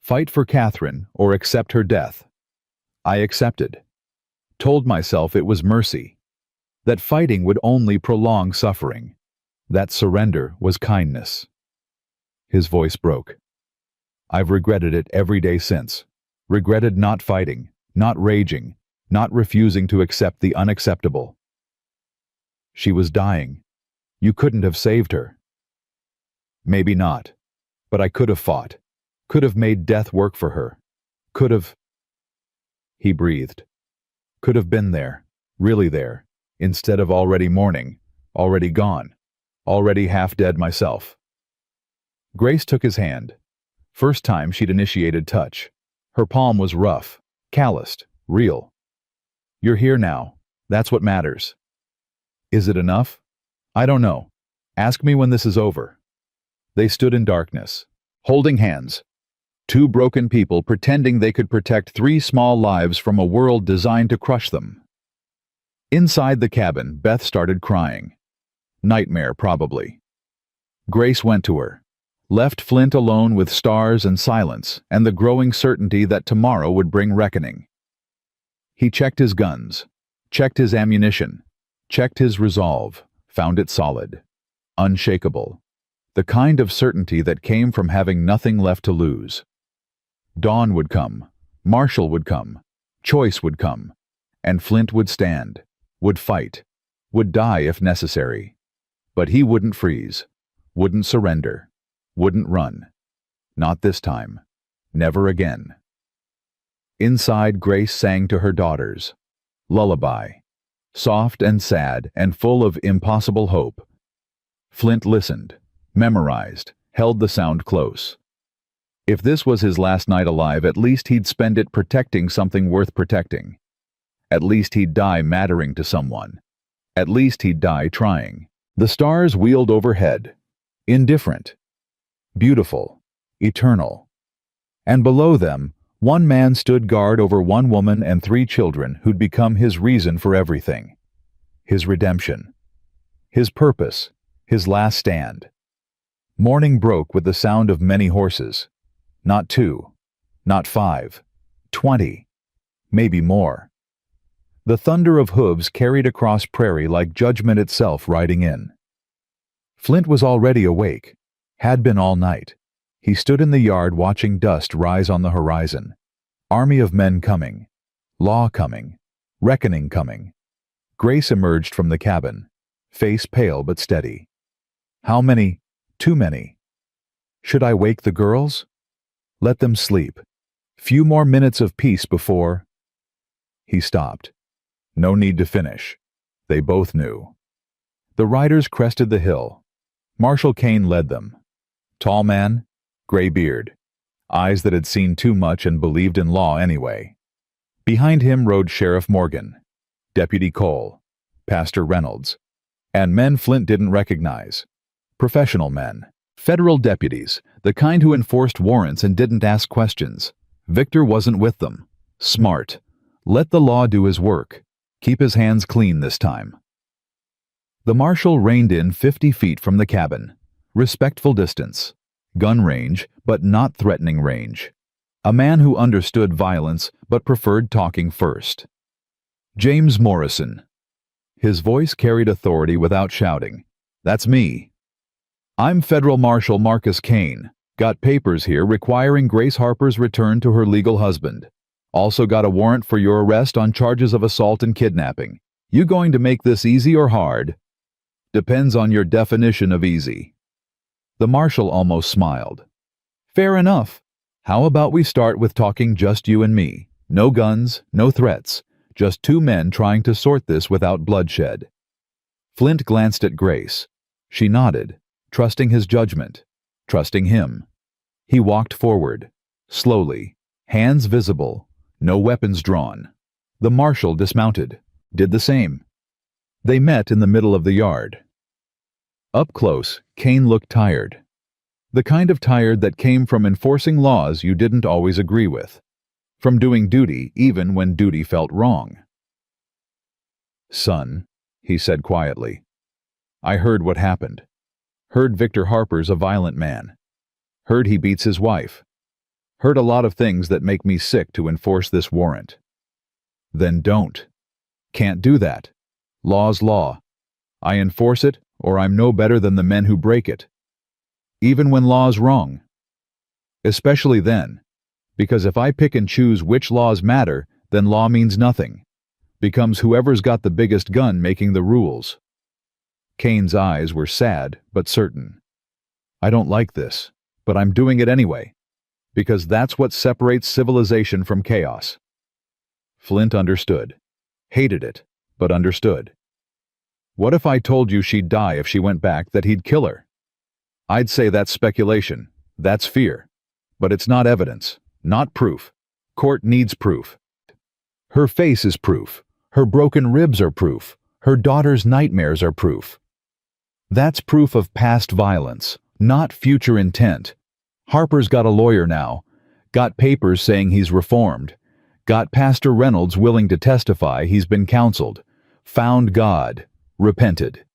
Fight for Catherine or accept her death. I accepted. Told myself it was mercy. That fighting would only prolong suffering. That surrender was kindness. His voice broke. I've regretted it every day since. Regretted not fighting, not raging, not refusing to accept the unacceptable. She was dying. You couldn't have saved her. Maybe not. But I could have fought. Could have made death work for her. Could have... He breathed. Could have been there, really there, instead of already mourning, already gone, already half dead myself. Grace took his hand. First time she'd initiated touch. Her palm was rough, calloused, real. You're here now. That's what matters. Is it enough? I don't know. Ask me when this is over. They stood in darkness, holding hands. Two broken people pretending they could protect three small lives from a world designed to crush them. Inside the cabin, Beth started crying. Nightmare, probably. Grace went to her, left Flint alone with stars and silence and the growing certainty that tomorrow would bring reckoning. He checked his guns, checked his ammunition, checked his resolve, found it solid, unshakable, the kind of certainty that came from having nothing left to lose. Dawn would come, Marshall would come, choice would come, and Flint would stand, would fight, would die if necessary. But he wouldn't freeze, wouldn't surrender, wouldn't run. Not this time. Never again. Inside, Grace sang to her daughters. Lullaby. Soft and sad and full of impossible hope. Flint listened, memorized, held the sound close. If this was his last night alive, at least he'd spend it protecting something worth protecting. At least he'd die mattering to someone. At least he'd die trying. The stars wheeled overhead. Indifferent. Beautiful. Eternal. And below them, one man stood guard over one woman and three children who'd become his reason for everything. His redemption. His purpose. His last stand. Morning broke with the sound of many horses. Not 2, not 5, 20, maybe more. The thunder of hooves carried across prairie like judgment itself riding in. Flint was already awake, had been all night. He stood in the yard watching dust rise on the horizon. Army of men coming, law coming, reckoning coming. Grace emerged from the cabin, face pale but steady. How many? Too many. Should I wake the girls? Let them sleep. Few more minutes of peace before... He stopped. No need to finish. They both knew. The riders crested the hill. Marshal Kane led them. Tall man, gray beard, eyes that had seen too much and believed in law anyway. Behind him rode Sheriff Morgan, Deputy Cole, Pastor Reynolds, and men Flint didn't recognize. Professional men. Federal deputies, the kind who enforced warrants and didn't ask questions. Victor wasn't with them. Smart. Let the law do his work. Keep his hands clean this time. The marshal reined in 50 feet from the cabin. Respectful distance. Gun range, but not threatening range. A man who understood violence but preferred talking first. James Morrison. His voice carried authority without shouting. That's me. I'm Federal Marshal Marcus Kane. Got papers here requiring Grace Harper's return to her legal husband. Also got a warrant for your arrest on charges of assault and kidnapping. You going to make this easy or hard? Depends on your definition of easy. The marshal almost smiled. Fair enough. How about we start with talking just you and me? No guns, no threats. Just two men trying to sort this without bloodshed. Flint glanced at Grace. She nodded, trusting his judgment, trusting him. He walked forward, slowly, hands visible, no weapons drawn. The marshal dismounted, did the same. They met in the middle of the yard. Up close, Kane looked tired. The kind of tired that came from enforcing laws you didn't always agree with. From doing duty even when duty felt wrong. Son, he said quietly, I heard what happened. Heard Victor Harper's a violent man. Heard he beats his wife. Heard a lot of things that make me sick to enforce this warrant. Then don't. Can't do that. Law's law. I enforce it, or I'm no better than the men who break it. even when law's wrong. Especially then, because if I pick and choose which laws matter, then law means nothing. Becomes whoever's got the biggest gun making the rules. Kane's eyes were sad but certain. I don't like this, but I'm doing it anyway, because that's what separates civilization from chaos. Flint understood. Hated it, but understood. What if I told you she'd die if she went back, that he'd kill her? I'd say that's speculation, that's fear. But it's not evidence, not proof. Court needs proof. Her face is proof. Her broken ribs are proof. Her daughter's nightmares are proof. That's proof of past violence, not future intent. Harper's got a lawyer now, got papers saying he's reformed, got Pastor Reynolds willing to testify he's been counseled, found God, repented.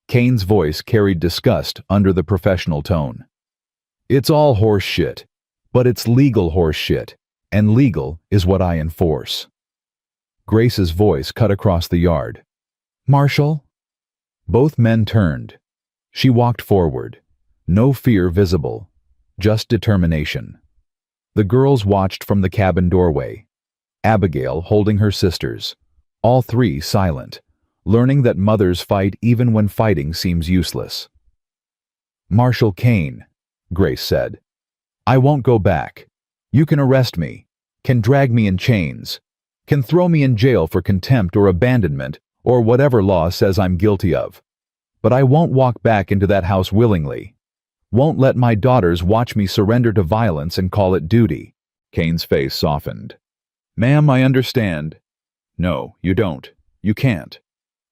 Kane's voice carried disgust under the professional tone. It's all horse shit, but it's legal horse shit, and legal is what I enforce. Grace's voice cut across the yard. Marshall? Both men turned. She walked forward. No fear visible, just determination. The girls watched from the cabin doorway. Abigail holding her sisters, all three silent, learning that mothers fight even when fighting seems useless. Marshall Kane, Grace said. I won't go back. You can arrest me, can drag me in chains, can throw me in jail for contempt or abandonment or whatever law says I'm guilty of. But I won't walk back into that house willingly. Won't let my daughters watch me surrender to violence and call it duty. Kane's face softened. Ma'am, I understand. No, you don't. You can't.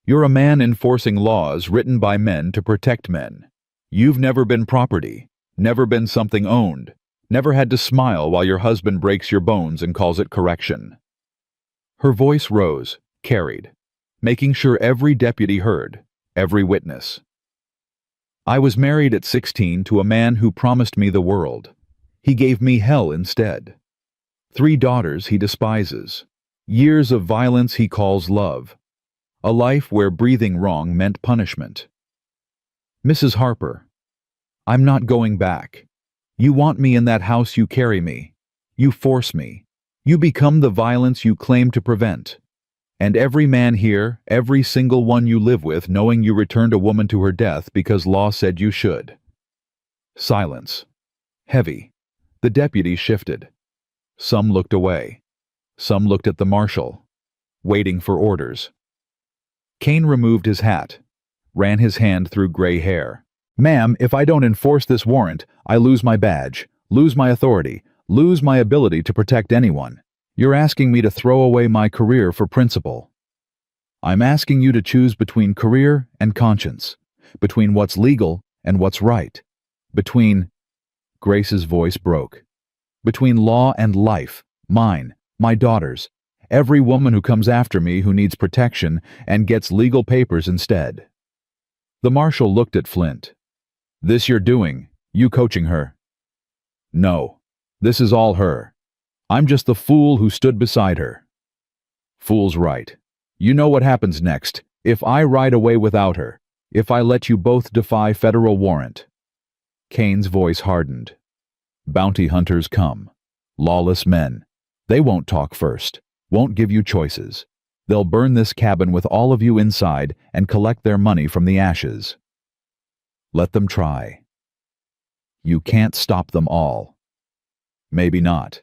You're a man enforcing laws written by men to protect men. You've never been property, never been something owned, never had to smile while your husband breaks your bones and calls it correction. Her voice rose, carried, making sure every deputy heard, every witness. I was married at 16 to a man who promised me the world. He gave me hell instead. 3 daughters he despises. Years of violence he calls love. A life where breathing wrong meant punishment. Mrs. Harper, I'm not going back. You want me in that house, you carry me. You force me. You become the violence you claim to prevent. And every man here, every single one you live with, knowing you returned a woman to her death because law said you should. Silence. Heavy. The deputies shifted. Some looked away. Some looked at the marshal, waiting for orders. Kane removed his hat, ran his hand through gray hair. Ma'am, if I don't enforce this warrant, I lose my badge, lose my authority, lose my ability to protect anyone. You're asking me to throw away my career for principle. I'm asking you to choose between career and conscience, between what's legal and what's right, between... Grace's voice broke. Between law and life, mine, my daughter's, every woman who comes after me who needs protection and gets legal papers instead. The marshal looked at Flint. This you're doing, you coaching her. No, this is all her. I'm just the fool who stood beside her. Fool's right. You know what happens next, if I ride away without her, if I let you both defy federal warrant. Kane's voice hardened. Bounty hunters come. Lawless men. They won't talk first, won't give you choices. They'll burn this cabin with all of you inside and collect their money from the ashes. Let them try. You can't stop them all. Maybe not.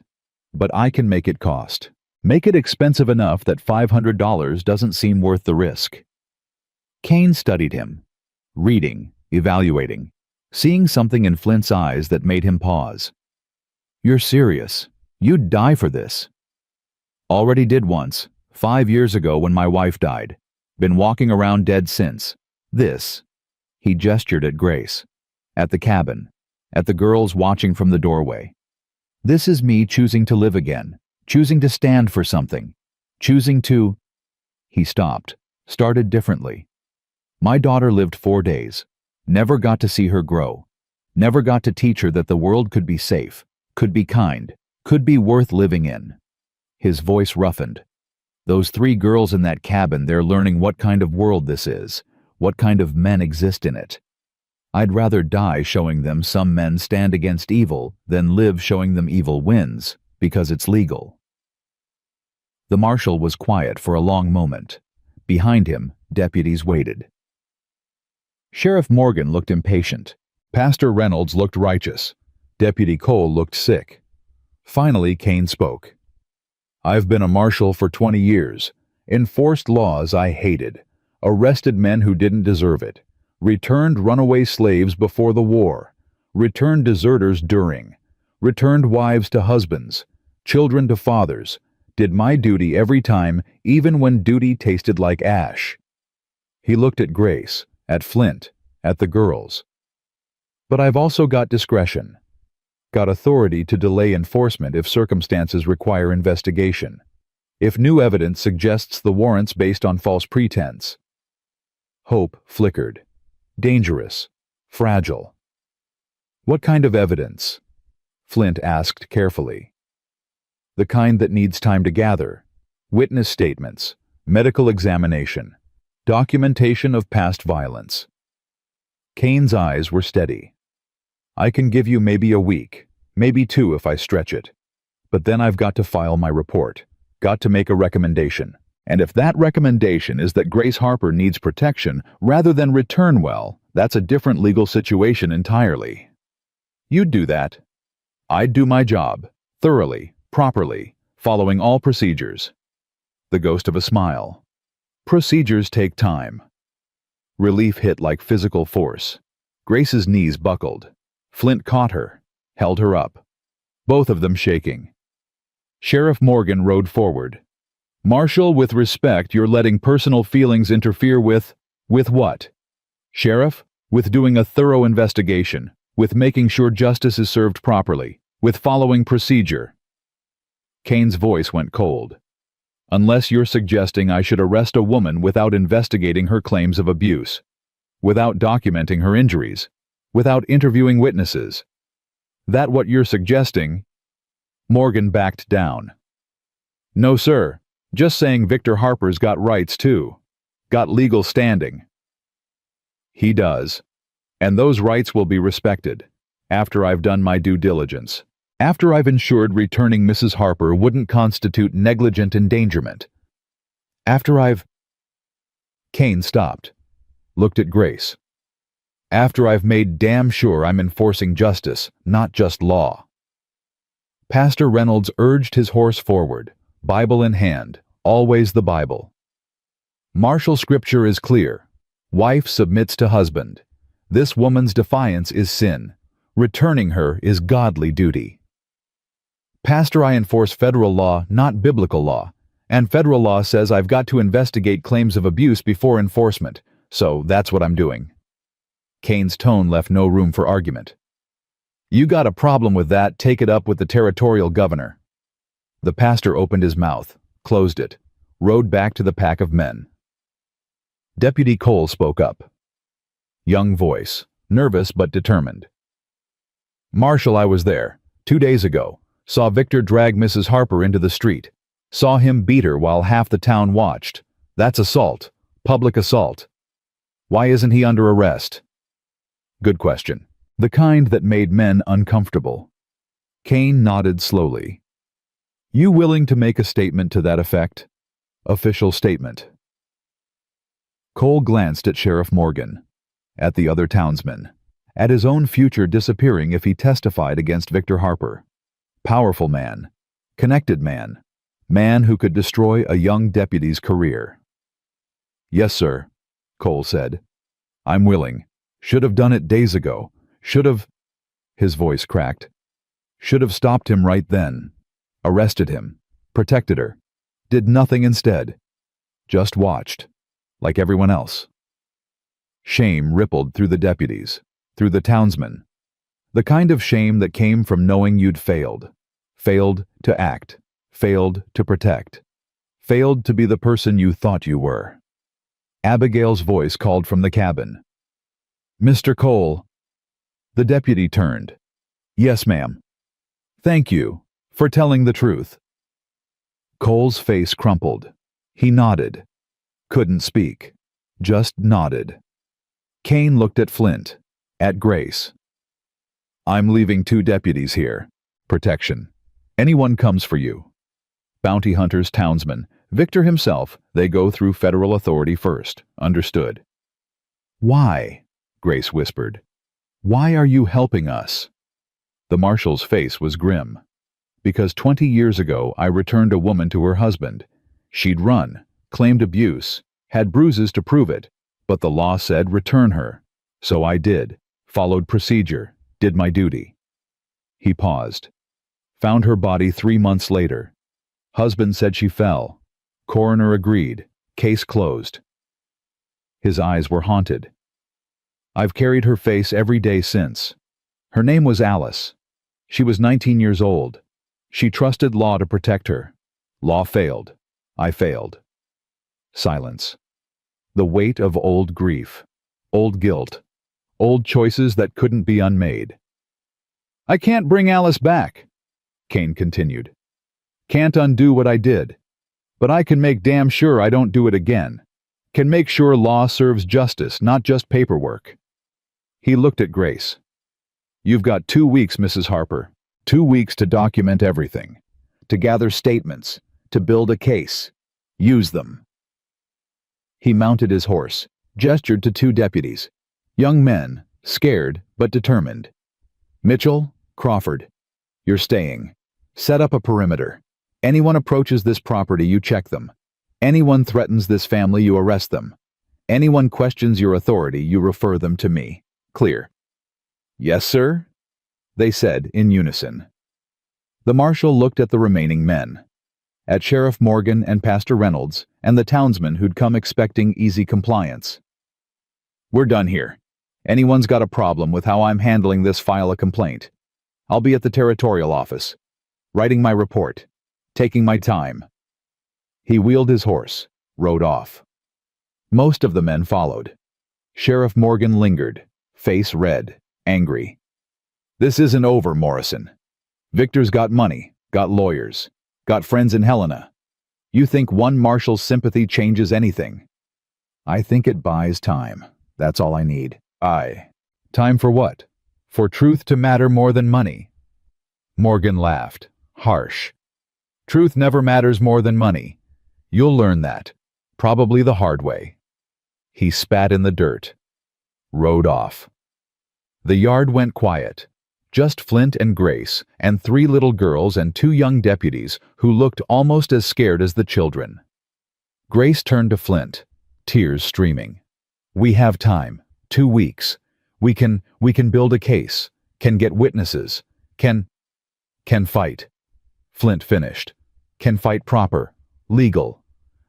But I can make it cost. Make it expensive enough that $500 doesn't seem worth the risk. Kane studied him, reading, evaluating, seeing something in Flint's eyes that made him pause. You're serious. You'd die for this. Already did once, 5 years ago when my wife died. Been walking around dead since. This. He gestured at Grace. At the cabin. At the girls watching from the doorway. This is me choosing to live again. Choosing to stand for something. Choosing to... He stopped. Started differently. My daughter lived 4 days. Never got to see her grow. Never got to teach her that the world could be safe, could be kind, could be worth living in. His voice roughened. Those 3 girls in that cabin, they're learning what kind of world this is, what kind of men exist in it. I'd rather die showing them some men stand against evil than live showing them evil wins, because it's legal." The marshal was quiet for a long moment. Behind him, deputies waited. Sheriff Morgan looked impatient. Pastor Reynolds looked righteous. Deputy Cole looked sick. Finally, Kane spoke. "I've been a marshal for 20 years. Enforced laws I hated. Arrested men who didn't deserve it. Returned runaway slaves before the war. Returned deserters during. Returned wives to husbands. Children to fathers. Did my duty every time, even when duty tasted like ash." He looked at Grace, at Flint, at the girls. "But I've also got discretion. Got authority to delay enforcement if circumstances require investigation. If new evidence suggests the warrant's based on false pretense." Hope flickered. Dangerous. Fragile. "What kind of evidence?" Flint asked carefully. "The kind that needs time to gather. Witness statements, medical examination, documentation of past violence." Kane's eyes were steady. "I can give you maybe a week, maybe 2 if I stretch it. But then I've got to file my report, got to make a recommendation. And if that recommendation is that Grace Harper needs protection rather than return well, that's a different legal situation entirely. You'd do that. I'd do my job, thoroughly, properly, following all procedures." The ghost of a smile. "Procedures take time." Relief hit like physical force. Grace's knees buckled. Flint caught her, held her up. Both of them shaking. Sheriff Morgan rode forward. "Marshal, with respect, you're letting personal feelings interfere with what? Sheriff, with doing a thorough investigation, with making sure justice is served properly, with following procedure." Kane's voice went cold. "Unless you're suggesting I should arrest a woman without investigating her claims of abuse, without documenting her injuries, without interviewing witnesses. That what you're suggesting?" Morgan backed down. "No, sir. Just saying Victor Harper's got rights, too. Got legal standing." "He does. And those rights will be respected, after I've done my due diligence. After I've ensured returning Mrs. Harper wouldn't constitute negligent endangerment. After I've—" Kane stopped, looked at Grace. "After I've made damn sure I'm enforcing justice, not just law." Pastor Reynolds urged his horse forward, Bible in hand, always the Bible. "Martial scripture is clear. Wife submits to husband. This woman's defiance is sin. Returning her is godly duty. Pastor, I enforce federal law, not biblical law, and federal law says I've got to investigate claims of abuse before enforcement, so that's what I'm doing." Kane's tone left no room for argument. "You got a problem with that, take it up with the territorial governor." The pastor opened his mouth, closed it, rode back to the pack of men. Deputy Cole spoke up. Young voice, nervous but determined. "Marshal, I was there, 2 days ago. Saw Victor drag Mrs. Harper into the street. Saw him beat her while half the town watched. That's assault. Public assault. Why isn't he under arrest?" Good question. The kind that made men uncomfortable. Kane nodded slowly. "You willing to make a statement to that effect?" Official statement. Cole glanced at Sheriff Morgan, at the other townsmen, at his own future disappearing if he testified against Victor Harper. Powerful man, connected man, man who could destroy a young deputy's career. "Yes, sir," Cole said. "I'm willing. Should have done it days ago. Should have—" His voice cracked. "Should have stopped him right then. Arrested him. Protected her. Did nothing instead. Just watched. Like everyone else." Shame rippled through the deputies, through the townsmen. The kind of shame that came from knowing you'd failed. Failed to act. Failed to protect. Failed to be the person you thought you were. Abigail's voice called from the cabin. "Mr. Cole." The deputy turned. "Yes, ma'am." "Thank you for telling the truth." Cole's face crumpled. He nodded. Couldn't speak. Just nodded. Kane looked at Flint. At Grace. I'm leaving 2 deputies here. Protection. Anyone comes for you. Bounty hunters, townsmen, Victor himself, they go through federal authority first. Understood. Why? Grace whispered. Why are you helping us? The marshal's face was grim. Because 20 years ago I returned a woman to her husband. She'd run, claimed abuse, had bruises to prove it, but the law said return her. So I did, followed procedure, did my duty. He paused. Found her body 3 months later. Husband said she fell. Coroner agreed. Case closed. His eyes were haunted. I've carried her face every day since. Her name was Alice. She was 19 years old. She trusted law to protect her. Law failed. I failed. Silence. The weight of old grief, old guilt, old choices that couldn't be unmade. I can't bring Alice back, Kane continued. Can't undo what I did. But I can make damn sure I don't do it again. Can make sure law serves justice, not just paperwork. He looked at Grace. You've got 2 weeks, Mrs. Harper. 2 weeks to document everything. To gather statements. To build a case. Use them. He mounted his horse, gestured to 2 deputies. Young men, scared but determined. Mitchell, Crawford, you're staying. Set up a perimeter. Anyone approaches this property, you check them. Anyone threatens this family, you arrest them. Anyone questions your authority, you refer them to me. Clear. Yes, sir, they said in unison. The marshal looked at the remaining men. At Sheriff Morgan and Pastor Reynolds and the townsmen who'd come expecting easy compliance. We're done here. Anyone's got a problem with how I'm handling this, file a complaint. I'll be at the territorial office, writing my report, taking my time. He wheeled his horse, rode off. Most of the men followed. Sheriff Morgan lingered, face red, angry. This isn't over, Morrison. Victor's got money, got lawyers, got friends in Helena. You think one marshal's sympathy changes anything? I think it buys time. That's all I need. Time for what? For truth to matter more than money. Morgan laughed, harsh. Truth never matters more than money. You'll learn that, probably the hard way. He spat in the dirt, rode off. The yard went quiet. Just Flint and Grace, and 3 little girls and 2 young deputies who looked almost as scared as the children. Grace turned to Flint, tears streaming. We have time, 2 weeks. We can build a case, can get witnesses, can fight. Flint finished. Can fight proper, legal,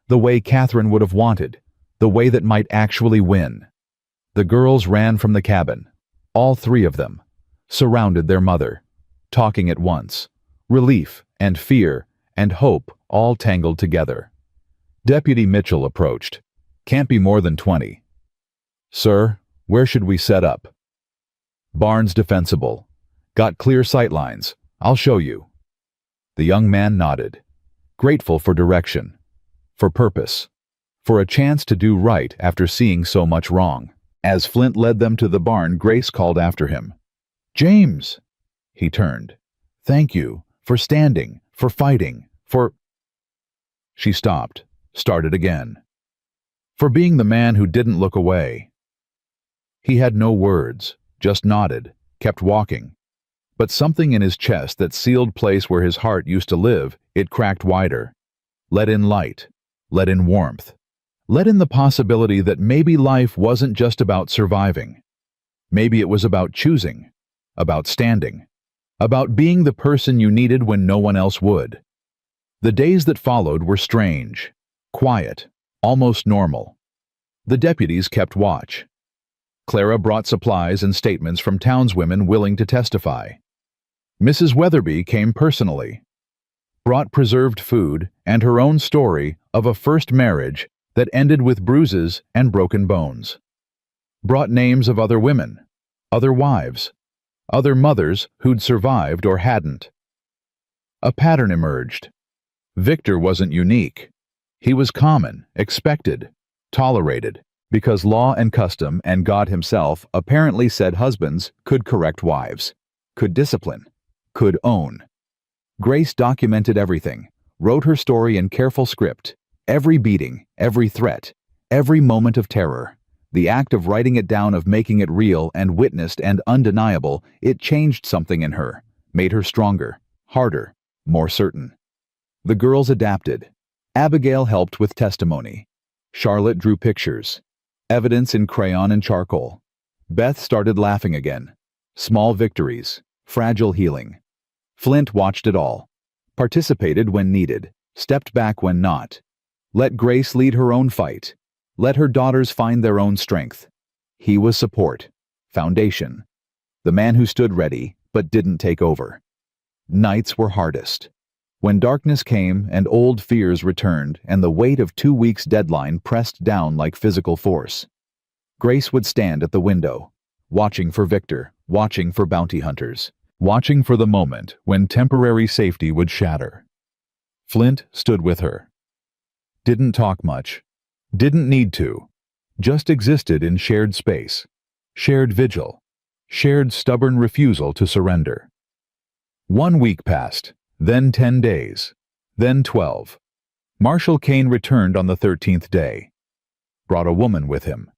the way Catherine would have wanted, the way that might actually win. The girls ran from the cabin, all 3 of them, surrounded their mother, talking at once, relief and fear and hope all tangled together. Deputy Mitchell approached. Can't be more than 20. Sir, where should we set up? Barn's defensible. Got clear sight lines. I'll show you. The young man nodded, grateful for direction, for purpose, for a chance to do right after seeing so much wrong. As Flint led them to the barn, Grace called after him. James! He turned. Thank you, for standing, for fighting, for... She stopped, started again. For being the man who didn't look away. He had no words, just nodded, kept walking. But something in his chest, that sealed place where his heart used to live, it cracked wider. Let in light, let in warmth. Let in the possibility that maybe life wasn't just about surviving. Maybe it was about choosing, about standing, about being the person you needed when no one else would. The days that followed were strange, quiet, almost normal. The deputies kept watch. Clara brought supplies and statements from townswomen willing to testify. Mrs. Weatherby came personally, brought preserved food and her own story of a first marriage that ended with bruises and broken bones. Brought names of other women, other wives, other mothers who'd survived or hadn't. A pattern emerged. Victor wasn't unique. He was common, expected, tolerated, Because law and custom and God himself apparently said husbands could correct wives, could discipline, could own. Grace documented everything, wrote her story in careful script, every beating, every threat, every moment of terror. The act of writing it down, of making it real and witnessed and undeniable, it changed something in her, made her stronger, harder, more certain. The girls adapted. Abigail helped with testimony. Charlotte drew pictures, evidence in crayon and charcoal. Beth started laughing again. Small victories, fragile healing. Flint watched it all, participated when needed, stepped back when not. Let Grace lead her own fight. Let her daughters find their own strength. He was support, foundation, the man who stood ready but didn't take over. Nights were hardest. When darkness came and old fears returned and the weight of 2 weeks' deadline pressed down like physical force, Grace would stand at the window, watching for Victor, watching for bounty hunters, watching for the moment when temporary safety would shatter. Flint stood with her. Didn't talk much. Didn't need to. Just existed in shared space, shared vigil, shared stubborn refusal to surrender. 1 week passed, then 10 days, then 12. Marshall Kane returned on the 13th day. Brought a woman with him.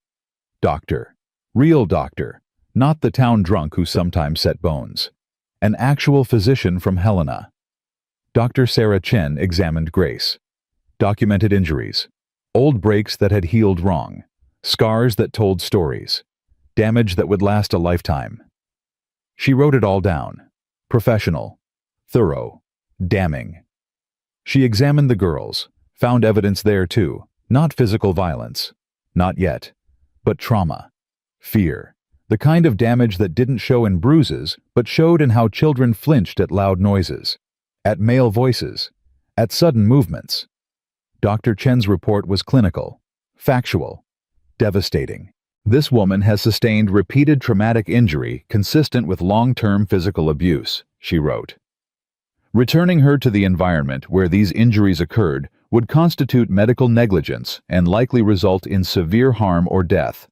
Doctor. Real doctor, not the town drunk who sometimes set bones. An actual physician from Helena. Dr. Sarah Chen examined Grace. Documented injuries. Old breaks that had healed wrong. Scars that told stories. Damage that would last a lifetime. She wrote it all down. Professional. Thorough. Damning. She examined the girls. Found evidence there too. Not physical violence. Not yet. But trauma. Fear. The kind of damage that didn't show in bruises, but showed in how children flinched at loud noises. At male voices. At sudden movements. Dr. Chen's report was clinical, factual, devastating. This woman has sustained repeated traumatic injury consistent with long-term physical abuse, she wrote. Returning her to the environment where these injuries occurred would constitute medical negligence and likely result in severe harm or death.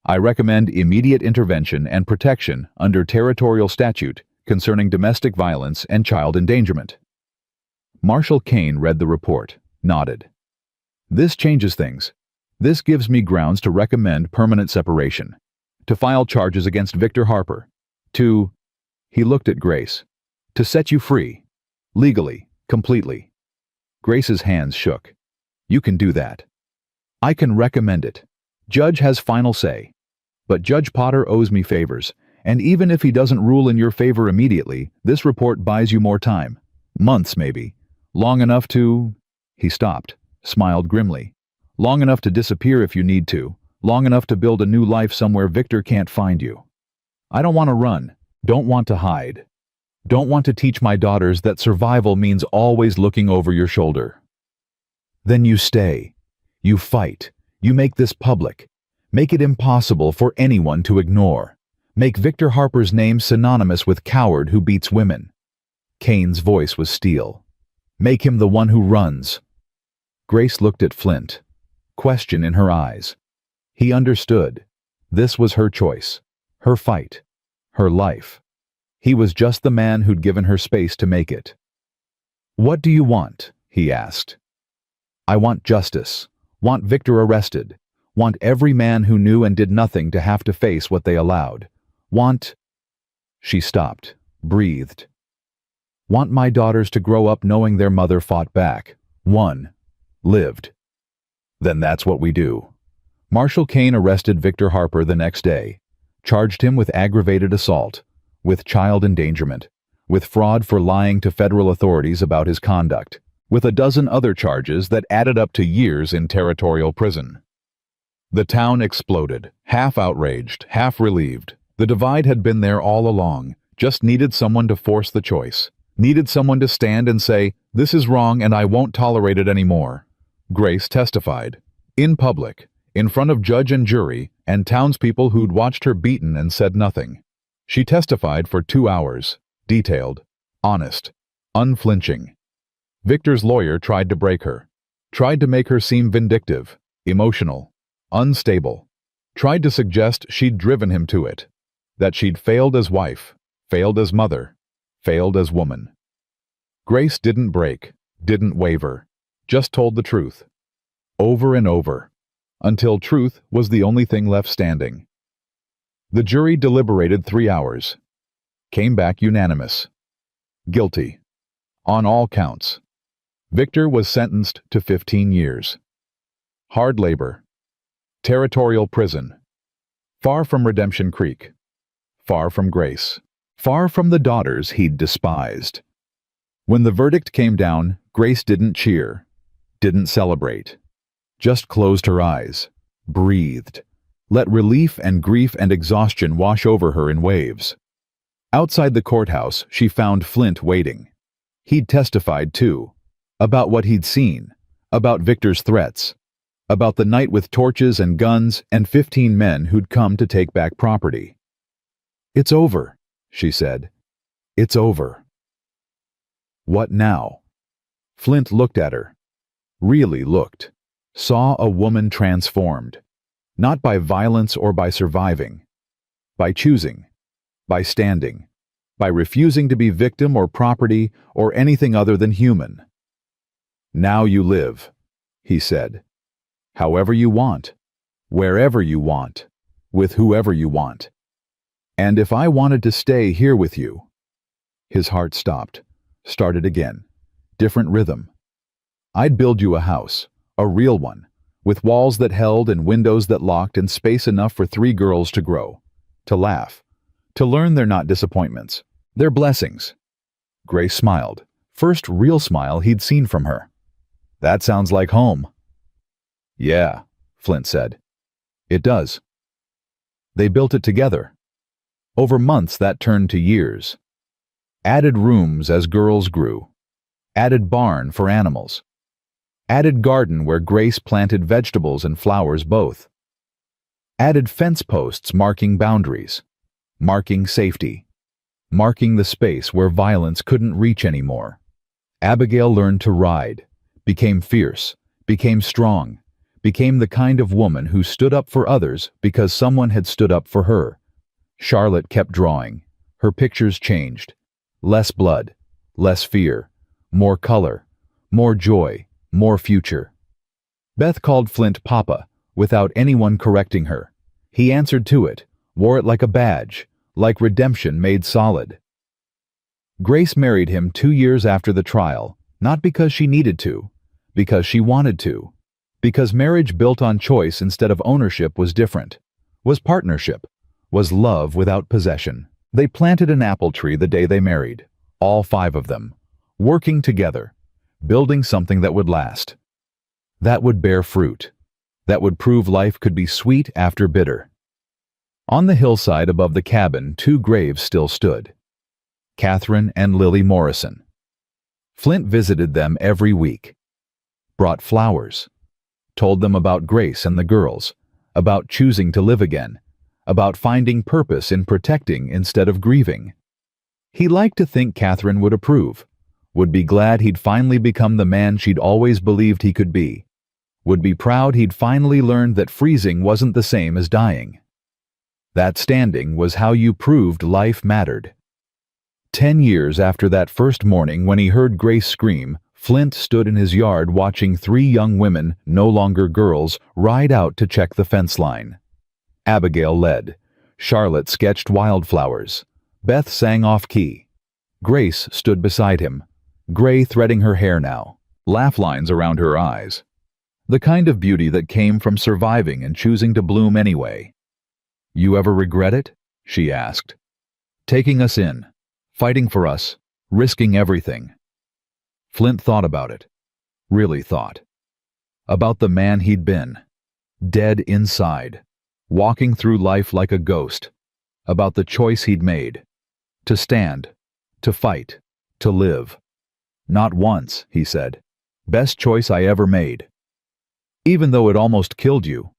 I recommend immediate intervention and protection under territorial statute concerning domestic violence and child endangerment. Marshall Kane read the report. Nodded. This changes things. This gives me grounds to recommend permanent separation. To file charges against Victor Harper. He looked at Grace. To set you free. Legally. Completely. Grace's hands shook. You can do that. I can recommend it. Judge has final say. But Judge Potter owes me favors, and even if he doesn't rule in your favor immediately, this report buys you more time. Months, maybe. Long enough to... He stopped, smiled grimly. Long enough to disappear if you need to. Long enough to build a new life somewhere Victor can't find you. I don't want to run. Don't want to hide. Don't want to teach my daughters that survival means always looking over your shoulder. Then you stay. You fight. You make this public. Make it impossible for anyone to ignore. Make Victor Harper's name synonymous with coward who beats women. Kane's voice was steel. Make him the one who runs. Grace looked at Flint, question in her eyes. He understood. This was her choice, her fight, her life. He was just the man who'd given her space to make it. What do you want? He asked. I want justice. Want Victor arrested. Want every man who knew and did nothing to have to face what they allowed. Want... She stopped, breathed. Want my daughters to grow up knowing their mother fought back. Won. Lived. Then that's what we do. Marshall Kane arrested Victor Harper the next day, charged him with aggravated assault, with child endangerment, with fraud for lying to federal authorities about his conduct, with a dozen other charges that added up to years in territorial prison. The town exploded, half outraged, half relieved. The divide had been there all along, just needed someone to force the choice, needed someone to stand and say, "This is wrong and I won't tolerate it anymore." Grace testified, in public, in front of judge and jury, and townspeople who'd watched her beaten and said nothing. She testified for 2 hours, detailed, honest, unflinching. Victor's lawyer tried to break her, tried to make her seem vindictive, emotional. Unstable. Tried to suggest she'd driven him to it. That she'd failed as wife, failed as mother, failed as woman. Grace didn't break, didn't waver, just told the truth. Over and over. Until truth was the only thing left standing. The jury deliberated 3 hours. Came back unanimous. Guilty. On all counts. Victor was sentenced to 15 years. Hard labor. Territorial prison. Far from Redemption Creek. Far from Grace. Far from the daughters he'd despised. When the verdict came down, Grace didn't cheer, didn't celebrate. Just closed her eyes, breathed, let relief and grief and exhaustion wash over her in waves. Outside the courthouse, she found Flint waiting. He'd testified, too, about what he'd seen, about Victor's threats, about the night with torches and guns and 15 men who'd come to take back property. "It's over," she said. "It's over." What now? Flint looked at her. Really looked. Saw a woman transformed. Not by violence or by surviving. By choosing. By standing. By refusing to be victim or property or anything other than human. "Now you live," he said. "However you want. Wherever you want. With whoever you want. And if I wanted to stay here with you..." His heart stopped. Started again. Different rhythm. "I'd build you a house, a real one, with walls that held and windows that locked and space enough for 3 girls to grow, to laugh, to learn they're not disappointments, they're blessings." Grace smiled. First real smile he'd seen from her. "That sounds like home." "Yeah," Flint said. "It does." They built it together. Over months that turned to years. Added rooms as girls grew. Added barn for animals. Added garden where Grace planted vegetables and flowers both. Added fence posts marking boundaries. Marking safety. Marking the space where violence couldn't reach anymore. Abigail learned to ride. Became fierce. Became strong. Became the kind of woman who stood up for others because someone had stood up for her. Charlotte kept drawing. Her pictures changed. Less blood, less fear, more color, more joy, more future. Beth called Flint Papa, without anyone correcting her. He answered to it, wore it like a badge, like redemption made solid. Grace married him 2 years after the trial, not because she needed to, because she wanted to. Because marriage built on choice instead of ownership was different, was partnership, was love without possession. They planted an apple tree the day they married, all 5 of them, working together, building something that would last. That would bear fruit. That would prove life could be sweet after bitter. On the hillside above the cabin, 2 graves still stood. Catherine and Lily Morrison. Flint visited them every week. Brought flowers. Told them about Grace and the girls, about choosing to live again, about finding purpose in protecting instead of grieving. He liked to think Catherine would approve, would be glad he'd finally become the man she'd always believed he could be, would be proud he'd finally learned that freezing wasn't the same as dying. That standing was how you proved life mattered. 10 years after that first morning when he heard Grace scream, Flint stood in his yard watching 3 young women, no longer girls, ride out to check the fence line. Abigail led. Charlotte sketched wildflowers. Beth sang off-key. Grace stood beside him, gray threading her hair now, laugh lines around her eyes. The kind of beauty that came from surviving and choosing to bloom anyway. "You ever regret it?" she asked. "Taking us in, fighting for us, risking everything." Flint thought about it. Really thought. About the man he'd been. Dead inside. Walking through life like a ghost. About the choice he'd made. To stand. To fight. To live. "Not once," he said. "Best choice I ever made." Even though it almost killed you.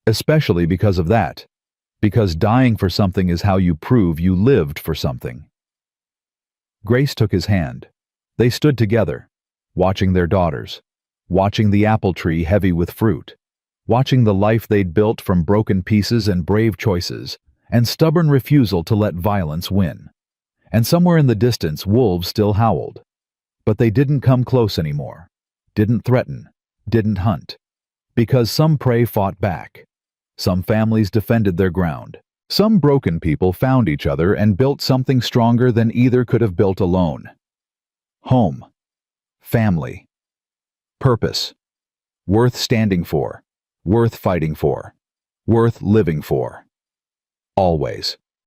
Especially because of that. Because dying for something is how you prove you lived for something. Grace took his hand. They stood together, watching their daughters, watching the apple tree heavy with fruit, watching the life they'd built from broken pieces and brave choices, and stubborn refusal to let violence win. And somewhere in the distance, wolves still howled. But they didn't come close anymore, didn't threaten, didn't hunt. Because some prey fought back. Some families defended their ground. Some broken people found each other and built something stronger than either could have built alone. Home. Family. Purpose. Worth standing for. Worth fighting for. Worth living for. Always.